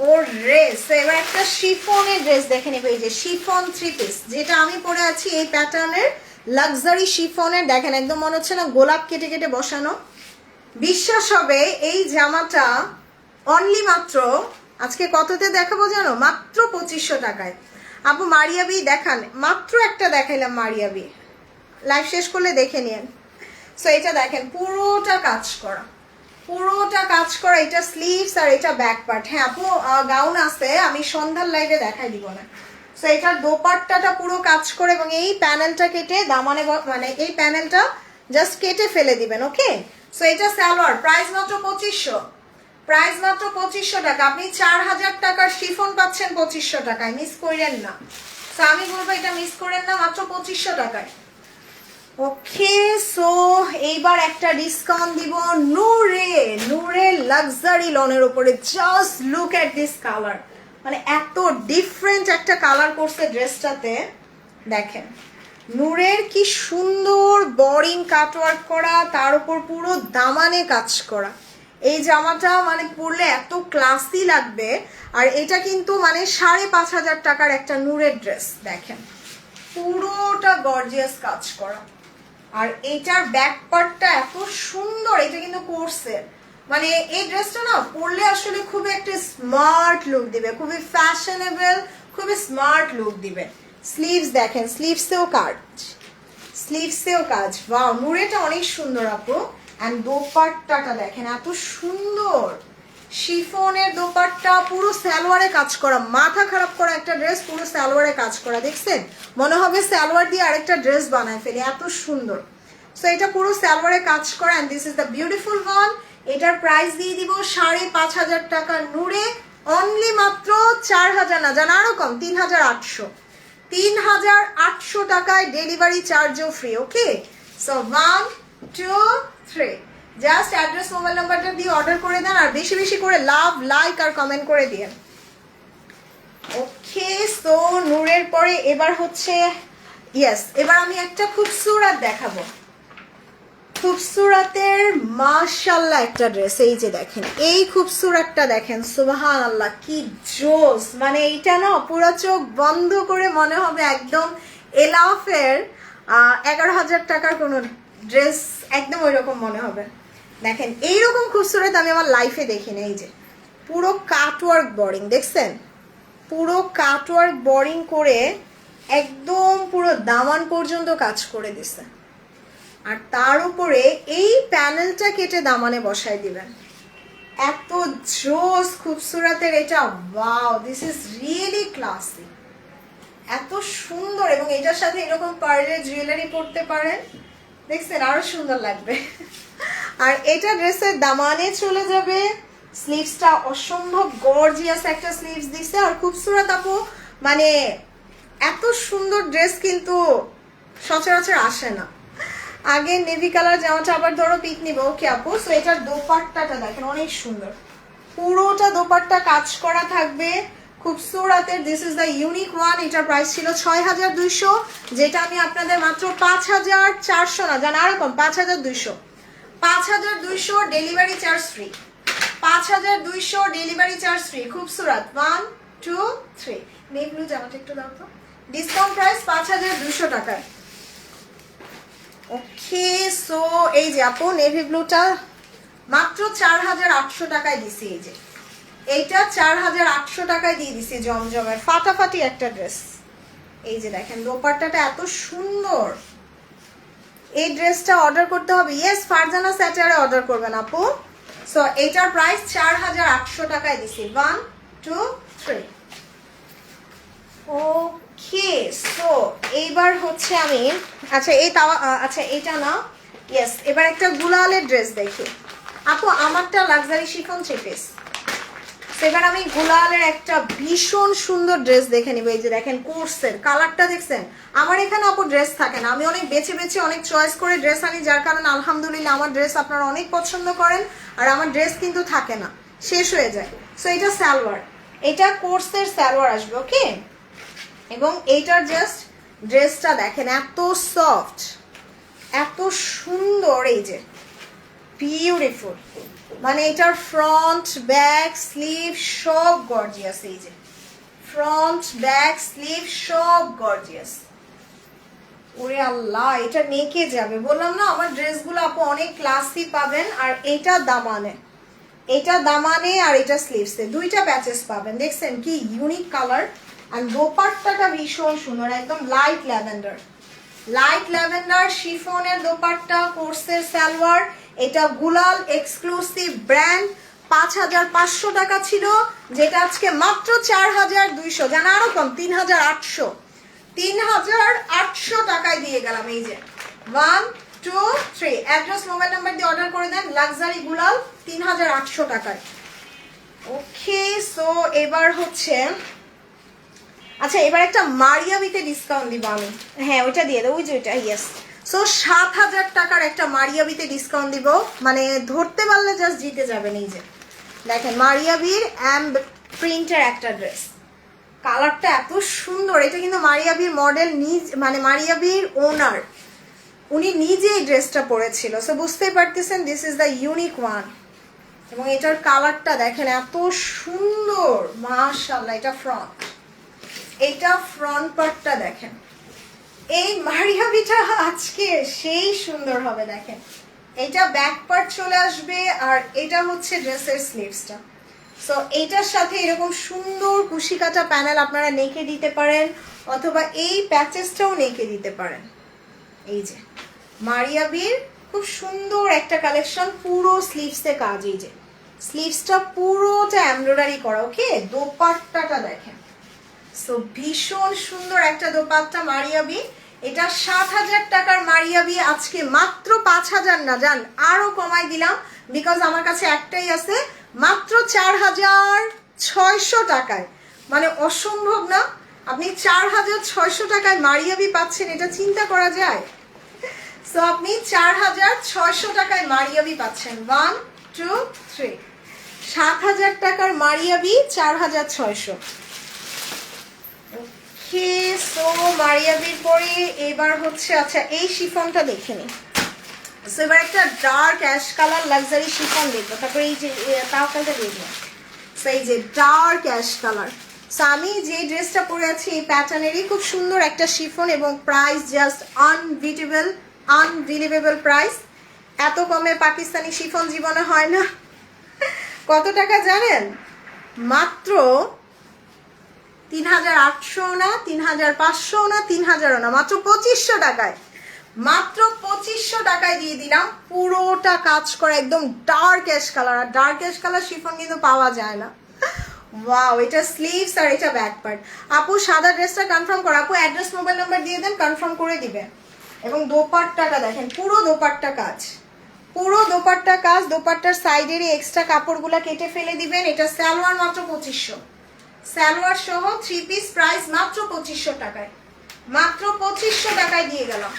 ও ড্রেস, এবার একটা শিফনের ড্রেস দেখে নেবে, এই যে শিফন 3 পিস যেটা আমি পরে আছি, এই প্যাটার্নের লাক্সারি শিফনের, দেখেন একদম মনে হচ্ছে না গোলাপ কেটে কেটে বসানো। বিশ্বাস হবে এই জামাটা অনলি মাত্র আজকে কততে দেখাবো জানো? মাত্র 2,500 টাকায়। আপু মারিয়াবি দেখান, মাত্র একটা দেখাইলাম মারিয়াবি, লাইভ শেষ করলে দেখে নিন। সো এটা দেখেন পুরোটা কাজ করা, পুরোটা কাজ করা। এটা স্লিভস আর এটা ব্যাক পার্ট। হ্যাঁ আপু গাউন আছে, আমি সন্ধ্যার লাইভে দেখাই দিব না। সো এটার দোপাট্টাটা পুরো কাজ করে, এবং এই প্যানেলটা কেটে দামানে মানে এই প্যানেলটা জাস্ট কেটে ফেলে দিবেন। ওকে, সো এটা সালোয়ার, প্রাইস মাত্র 2,500, প্রাইস মাত্র 2,500 টাকা। আপনি 4,000 টাকার শিফন পাচ্ছেন 2,500 টাকায়, মিস করেন না। সো আমি বলবো এটা মিস করেন না, মাত্র 2,500 টাকায়। ওকে, সো এইবার একটা ডিসকাউন্ট দিব নূরে, নূরে লাক্সারি লনের উপরে। Just look at this colour, মানে এত ডিফারেন্ট একটা কালার করছে ড্রেসটাতে। দেখেন নূরের কি সুন্দর বোরিং কাটওয়ার্ক করা, তার উপর পুরো দামানে কাজ করা। এই জামাটা মানে পরলে এত ক্লাসি লাগবে। আর এটা কিন্তু মানে 5,500 টাকার একটা নূরের ড্রেস, দেখেন পুরোটা গর্জিয়াস কাজ করা। আর এটার ব্যাক পার্টটা এত সুন্দর, এটা কিন্তু কোর্সের, মানে এই ড্রেসটা না পরলে আসলে খুবই একটা স্মার্ট লুক দিবে, খুবই ফ্যাশনেবল, খুবই স্মার্ট লুক দিবে। স্লিভস দেখেন, স্লিভসেও কাজ, স্লিভসেও কাজ। ওয়াও, নূরেটা অনেক সুন্দর আপু। অ্যান্ড দোপাট্টাটা দেখেন এত সুন্দর, শিফনের দোপাট্টা, পুরো সালোয়ারে কাজ করা, মাথা খারাপ করা একটা ড্রেস, পুরো সালোয়ারে কাজ করা। দেখছেন মনে হবে সালোয়ার দিয়ে আরেকটা ড্রেস বানায় ফেলি, এত সুন্দর। সো এটা পুরো সালোয়ারে কাজ করা, and this is the beautiful one. এটার প্রাইস দিয়ে দিব 5,500 টাকা নূরে, অনলি মাত্র 4,000 না, জানা আরো কম, 3,800, 3,800 টাকায় ডেলিভারি চার্জও free. Okay, so 1 2 3 just address mobile নাম্বারটা দিয়ে অর্ডার করে দেন, আর বেশি বেশি করে লাভ, লাইক আর কমেন্ট করে দিন। ওকে, সো নূরের পরে এবার হচ্ছে ইয়েস, এবার আমি একটা খুবসুরত দেখাবো, খুবসুরতের মাশাআল্লাহ একটা ড্রেস। এই যে দেখেন এই খুবসুরতটা দেখেন, সুবহানাল্লাহ কি জোস, মানে এইটা না পুরো চোখ বন্ধ করে মনে হবে একদম এলাফের 11,000 টাকার কোনো ড্রেস, একদম ওই রকম মনে হবে। দেখেন এইরকম খুবসুরত আমি আমার লাইফে দেখিনি। এই যে পুরো কাটওয়ার্ক বোরিং, দেখছেন পুরো কাটওয়ার্ক বোরিং করে একদম পুরো দামান পর্যন্ত কাজ করে দিছে, আর তার উপরে এই প্যানেলটা কেটে দামানে বসায় দিবেন। এত জোস খুবসুরতের এটা, wow, this is really classy, এত সুন্দর। এবং এটার সাথে এরকম পার্লের জুয়েলারি পরতে পারেন, দেখছেন আরো সুন্দর লাগবে। আর এটা ড্রেসের দামানে চলে যাবে। স্লিভসটা অসম্ভব গর্জিয়াস একটা স্লিভস দিছে। আর খুবসুরত আপু মানে এত সুন্দর ড্রেস কিন্তু সচরাচর আসে না। আগে নেভি কালার জামাটা আবার ধরো পিক নিব, ওকে আপু। সো এটার দোপাট্টাটা দেখেন অনেক সুন্দর, পুরোটা দোপাট্টা কাজ করা থাকবে খুবসুরাতের। This is the unique one. এটার প্রাইস ছিল 6200, যেটা আমি আপনাদের মাত্র 5400 না জান আর কম 5200, 5200 delivery charge free, 5200 delivery charge free. Khubsurat 1 2 3 নেই ব্লু জামাটা একটু দাও তো, ডিসকাউন্ট প্রাইস 5200 টাকায়। ওকে সো এই যে আপু নেভি ব্লুটা মাত্র 4800 টাকায় দিছি। এই যে এইটা 4800 টাকায় দিয়ে দিছি, জমজমের ফাটাফাটি একটা ড্রেস। এই যে দেখেন দোপাট্টাটা এত সুন্দর। এই ড্রেসটা অর্ডার করতে হবে, ইয়েস ফারজানা স্যাটারে অর্ডার করবেন আপু। সো এইটার প্রাইস 4800 টাকায় দিছি। 1 2 3 ওকে সো এইবার হচ্ছে আমি আচ্ছা এই তাওয়া আচ্ছা এটা না, ইয়েস এবার একটা গুলালের ড্রেস দেখি আপু। আমারটা লাক্সারি শিফন থ্রি পিস। এবার আমি গুলালের একটা ভীষণ সুন্দর ড্রেস দেখে নিব। এই যে দেখেন কোর্সের কালারটা দেখছেন। আমার এখানে আপু ড্রেস থাকে না, আমি অনেক বেছে বেছে অনেক চয়েস করে ড্রেস আনি, যার কারণে আলহামদুলিল্লাহ আমার ড্রেস আপনারা অনেক পছন্দ করেন। আর আমার ড্রেস কিন্তু থাকে না, শেষ হয়ে যায়। সো এটা সালোয়ার, এটা কোর্সের সালোয়ার আসবে, ওকে। এবং এইটার জাস্ট ড্রেসটা দেখেন এত সফট, এত সুন্দর। এই যে বিউটিফুল, মানে এটার ফ্রন্ট ব্যাক স্লিভ সব গর্জিয়াস। এই যে ফ্রন্ট ব্যাক স্লিভ সব গর্জিয়াস। ওরে আল্লাহ, এটা নেকে যাবে। বললাম না আমার ড্রেসগুলো আপু অনেক ক্লাসি পাবেন। আর এটা দামানে, এটা দামানে আর এটা স্লিভসে দুইটা প্যাচেস পাবেন। দেখছেন কি ইউনিক কালার। আর দোপাট্টাটা ভীষণ সুন্দর, একদম লাইট ল্যাভেন্ডার, লাইট ল্যাভেন্ডার শিফনের দোপাট্টা, কোর্সের সালোয়ার। এটা গুলাল এক্সক্লুসিভ ব্র্যান্ড। 5500 টাকা ছিল, যেটা আজকে মাত্র 4200, জানা আরো কম 3800, 3800 টাকায় দিয়ে গেলাম। এই যে 1 2 3 অ্যাড্রেস মোবাইল নাম্বার দিয়ে অর্ডার করে দেন। লাক্সারি গুলাল 3800 টাকায়। ওকে সো এবার হচ্ছে আচ্ছা এবার একটা মারিয়াবিতে ডিসকাউন্ট দিব আমি। হ্যাঁ ওইটা দিয়ে দেবো, ওই যে ওইটা, ইয়েস। সো 7000 টাকার একটা মারিয়াবিতে ডিসকাউন্ট দিব, মানে ধরতে পারলে জাস্ট জিতে যাবেন। এই যে দেখেন মারিয়াবির প্রিন্টের একটা ড্রেস, কালারটা এত সুন্দর। এটা কিন্তু মারিয়াবির মডেল মানে মারিয়াবির ওনার উনি নিজে এই ড্রেসটা পরেছিল। সো বুঝতেই পারতেছেন this is the unique one. এবং এটার কালারটা দেখেন এত সুন্দর, মাশাআল্লাহ। এটা ফ্রন্ট, এইটা ফ্রন্ট পার্টটা দেখেন। এই মারিয়াবিটা আজকে সেই সুন্দর হবে দেখেন। এটা ব্যাক পার্ট চলে আসবে আর এটা হচ্ছে ড্রেসের স্লিভসটা। সো এইটার সাথে এরকম সুন্দর কুশি কাটা প্যানেল আপনারা নেকে দিতে পারেন, অথবা এই প্যাচেসটাও নেকে দিতে পারেন। এই যে মারিয়াবির খুব সুন্দর একটা কালেকশন, পুরো স্লিভসে কাজ। এই যে স্লিভসটা পুরোটা এমব্রয়ডারি করা, ওকে। দোপাট্টাটা দেখেন, সো ভীষণ সুন্দর একটা দোপাট্টা মারিয়াবি। এটা 7000 টাকার মারিয়াবি আজকে মাত্র 5000 না জান, আরো কমাই দিলাম, বিকজ আমার কাছে একটাই আছে, মাত্র 4600 টাকায়। মানে অসম্ভব না? আপনি 4600 টাকায় মারিয়াবি পাচ্ছেন, এটা চিন্তা করা যায়? সো আপনি 4600 টাকায় মারিয়াবি পাচ্ছেন। 1 2 3 7000 টাকার মারিয়াবি 4600। ওকে সো মারিয়াবির পরে এবার হচ্ছে আচ্ছা এই শিফনটা দেখে নিই। সো এবার একটা dark ash colour luxury chiffon দেখবো, তারপরে এই যে তাওয়াক্কালটা দেখবো। সো এই যে ডার্ক অ্যাশ কালার। সো আমি যে ড্রেসটা পরে আছি এই প্যাটার্নেরই খুব সুন্দর একটা শিফন, এবং প্রাইস জাস্ট আনবিলিভেবল প্রাইস। এত কমে পাকিস্তানি শিফন জীবনে হয় না। কত টাকা জানেন? মাত্র 3800 না, 3500 না, 3000 না, মাত্র 2500 টাকায়। মাত্র 2500 টাকায় দিয়ে দিলাম পুরোটা কাজ করা একদম ডার্ক অ্যাশ কালার। আর ডার্ক অ্যাশ কালার শিফন কিন্তু পাওয়া যায় না। ওয়াও, এটা স্লিভস আর এটা ব্যাক পার্ট। আপু সাদা ড্রেসটা কনফার্ম করো। আপু অ্যাড্রেস মোবাইল নাম্বার দিয়ে দেন, কনফার্ম করে দিবে। এবং দোপাট্টাটা দেখেন, পুরো দোপাট্টা কাজ, পুরো দোপাট্টা কাজ। দোপাট্টার সাইডের এক্সট্রা কাপড়গুলা কেটে ফেলে দিবেন। এটা সালোয়ার মাত্র 2500, সালোয়ার সহ 3 পিস, প্রাইস মাত্র 2500 টাকায়, মাত্র 2500 টাকায় দিয়ে গেলাম।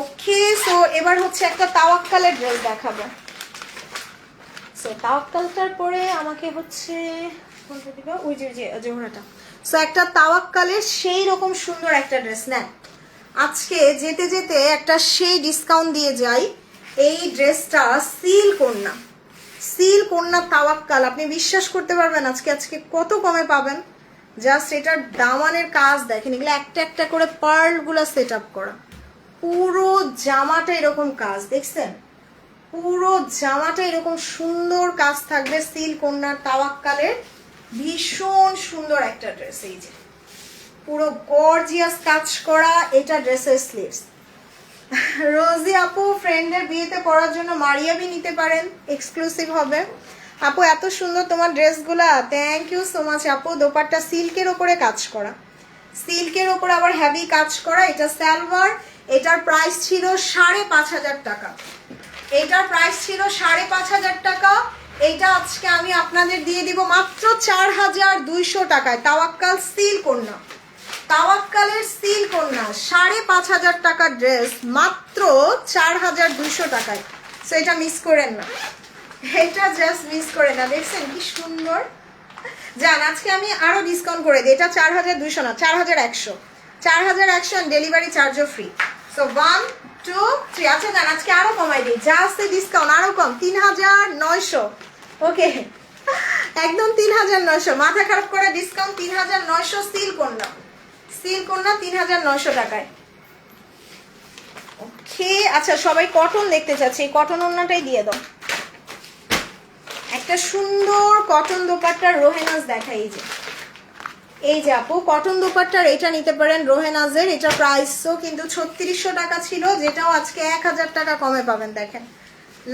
ওকে, সো এবার হচ্ছে একটা তাওয়াক্কালের ড্রেস দেখাবো। সো তাওয়াক্কালটার পরে আমাকে হচ্ছে কোনটা দিবা, ওই যে জোহরাটা। সো একটা তাওয়াক্কালের সেই রকম সুন্দর একটা ড্রেস নেন। আজকে যেতে যেতে একটা সেই ডিসকাউন্ট দিয়ে যাই। এই ড্রেসটা সিল কন্যা, সিল কন্যা তাওয়াক্কাল, আপনি বিশ্বাস করতে পারবেন আজকে কত কমে পাবেন। জাস্ট এটার দামানের কাজ দেখেন, এগুলো একটা একটা করে পার্লগুলো সেট আপ করা, পুরো জামাটা এরকম কাজ দেখছেন, পুরো জামাটা এরকম সুন্দর কাজ থাকবে। সিল কন্যার তাওয়াক্কালের ভীষণ সুন্দর একটা ড্রেস, এই যে পুরো গর্জিয়াস কাজ করা। এটা ড্রেসের স্লিভস। রোজি আপু ফ্রেন্ডের বিয়েতে পরার জন্য মারিয়াবি নিতে পারেন, এক্সক্লুসিভ হবে। আপু এত সুন্দর তোমার ড্রেসগুলা, থ্যাংক ইউ সো মাচ আপু। দোপাট্টা সিল্কের ওপরে কাজ করা, সিল্কের ওপরে আবার হেভি কাজ করা। এটা সালোয়ার, এটার প্রাইস ছিল 5500 টাকা, এটার প্রাইস ছিল 5500 টাকা। এটা আজকে আমি আপনাদের দিয়ে দিব মাত্র 4200 টাকায়। তাওয়াক্কাল সিল কন্যা, তাওয়াক্কালের সিল কন্যা 5500 টাকার ড্রেস মাত্র 4200 টাকায়। সো এটা মিস করেন না, এটা জাস্ট মিস করে না। দেখছেন কি সুন্দর। জান আজকে আমি আরো ডিসকাউন্ট করে দিই, এটা 4200 না 4100, 4100 ডেলিভারি চার্জও ফ্রি। সো 1 2 3। আচ্ছা জান আজকে আরো কমাই দিই, জাস্ট ডিসকাউন্ট আরো কম, 3900। ওকে, একদম 3900, মাথা খারাপ করে ডিসকাউন্ট 3900। সিল কন্যা, সিল কন্যা 3900 টাকায়। ওকে, আচ্ছা সবাই কটন দেখতে চাচ্ছে, এই কটন ওড়নাটাই দিয়ে দাও। একটা সুন্দর কটন দোপাট্টার রোহেনাজ দেখাই, এই যে আপু কটন দোপাট্টার এটা নিতে পারেন রোহেনাজের। এটা প্রাইসও কিন্তু 3600 টাকা ছিল, যেটাও আজকে 1000 টাকা কমে পাবেন। দেখেন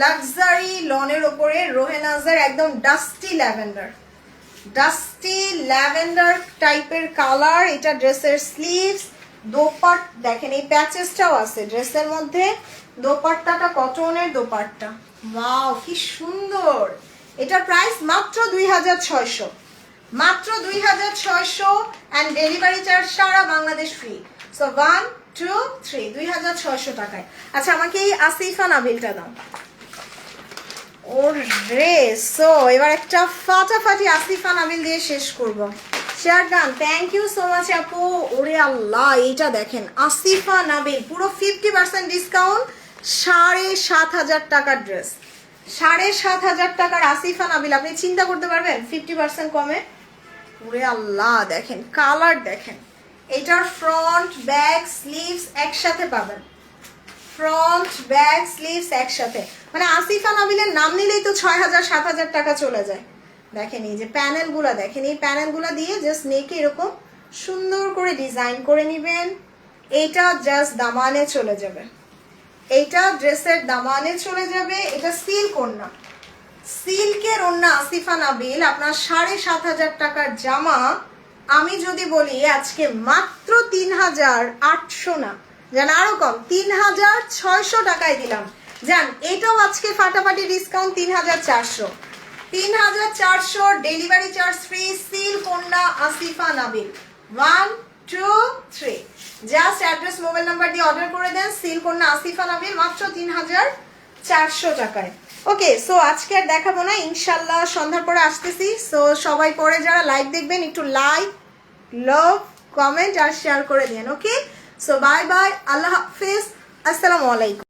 লাক্সারি লনের ওপরে রোহেনাজের একদম ডাস্টি ল্যাভেন্ডার, ডাস্টি ল্যাভেন্ডার টাইপের কালার। এটা ড্রেসের স্লিভস, দোপাট দেখেন এই প্যাচেসটাও আছে ড্রেসের মধ্যে। দোপাট্টাটা কটনের দোপাট্টা, ওয়াও কি সুন্দর। এটার প্রাইস মাত্র 2600, মাত্র 2600 এন্ড ডেলিভারি চার্জ সারা বাংলাদেশ ফ্রি। সো 1 2 3 2600 টাকায়। আচ্ছা আমাকে এই আসিফা নাবিলটা দাও, ওর ড্রেস। সো এবার একটা ফাটাফাটি আসিফা নাবিল দিয়ে শেষ করব। শেয়ার গান, থ্যাংক ইউ সো মাচ আপু। ওরে আল্লাহ, এইটা দেখেন আসিফা নাবিল, পুরো 50% ডিসকাউন্ট, 7500 টাকার ড্রেস, 7500 টাকার আসিফা নাবিল। আপনি চিন্তা করতে পারবেন 50% কমে। ওরে আল্লাহ, দেখেন কালার দেখেন। এটার ফ্রন্ট ব্যাক স্লিভস একসাথে পাবেন, ফ্রন্ট ব্যাক স্লিভস একসাথে। মানে আসিফা নাবিলের নাম নিলেই তো 6000 7000 টাকা চলে যায়। দেখেন এই যে প্যানেলগুলো দেখেন, এই প্যানেলগুলো দিয়ে জাস্ট নেকে এরকম সুন্দর করে ডিজাইন করে নেবেন। এইটা জাস্ট দামানে চলে যাবে, এইটা ড্রেসের দামানে চলে যাবে। এটা সিল্ক ওড়না, সিল্কের ওড়না আসিফা নাবিল। আপনার 7500 টাকার জামা আমি যদি বলি আজকে মাত্র 3800 না, জান আরো কম, 3600 টাকায় দিলাম। জান এটাও আজকে ফাটাফাটি ডিসকাউন্ট 3400, 3400 ডেলিভারি চার্জ ফ্রি। সিল কন্যা Asifa Nabil 1 2 3। Just address mobile number দিয়ে অর্ডার করে দেন। সিল কন্যা আসিফা নাবিল মাত্র 3400 টাকায়। ওকে, সো আজকে আর দেখাবো না, ইনশাল্লাহ সন্ধ্যার পরে আসতেছি। সো সবাই পরে যারা লাইভ দেখবেন একটু লাইক লাভ কমেন্ট আর শেয়ার করে দেন। ওকে, সো বাই বাই, আল্লাহ হাফিজ, আসসালামু আলাইকুম।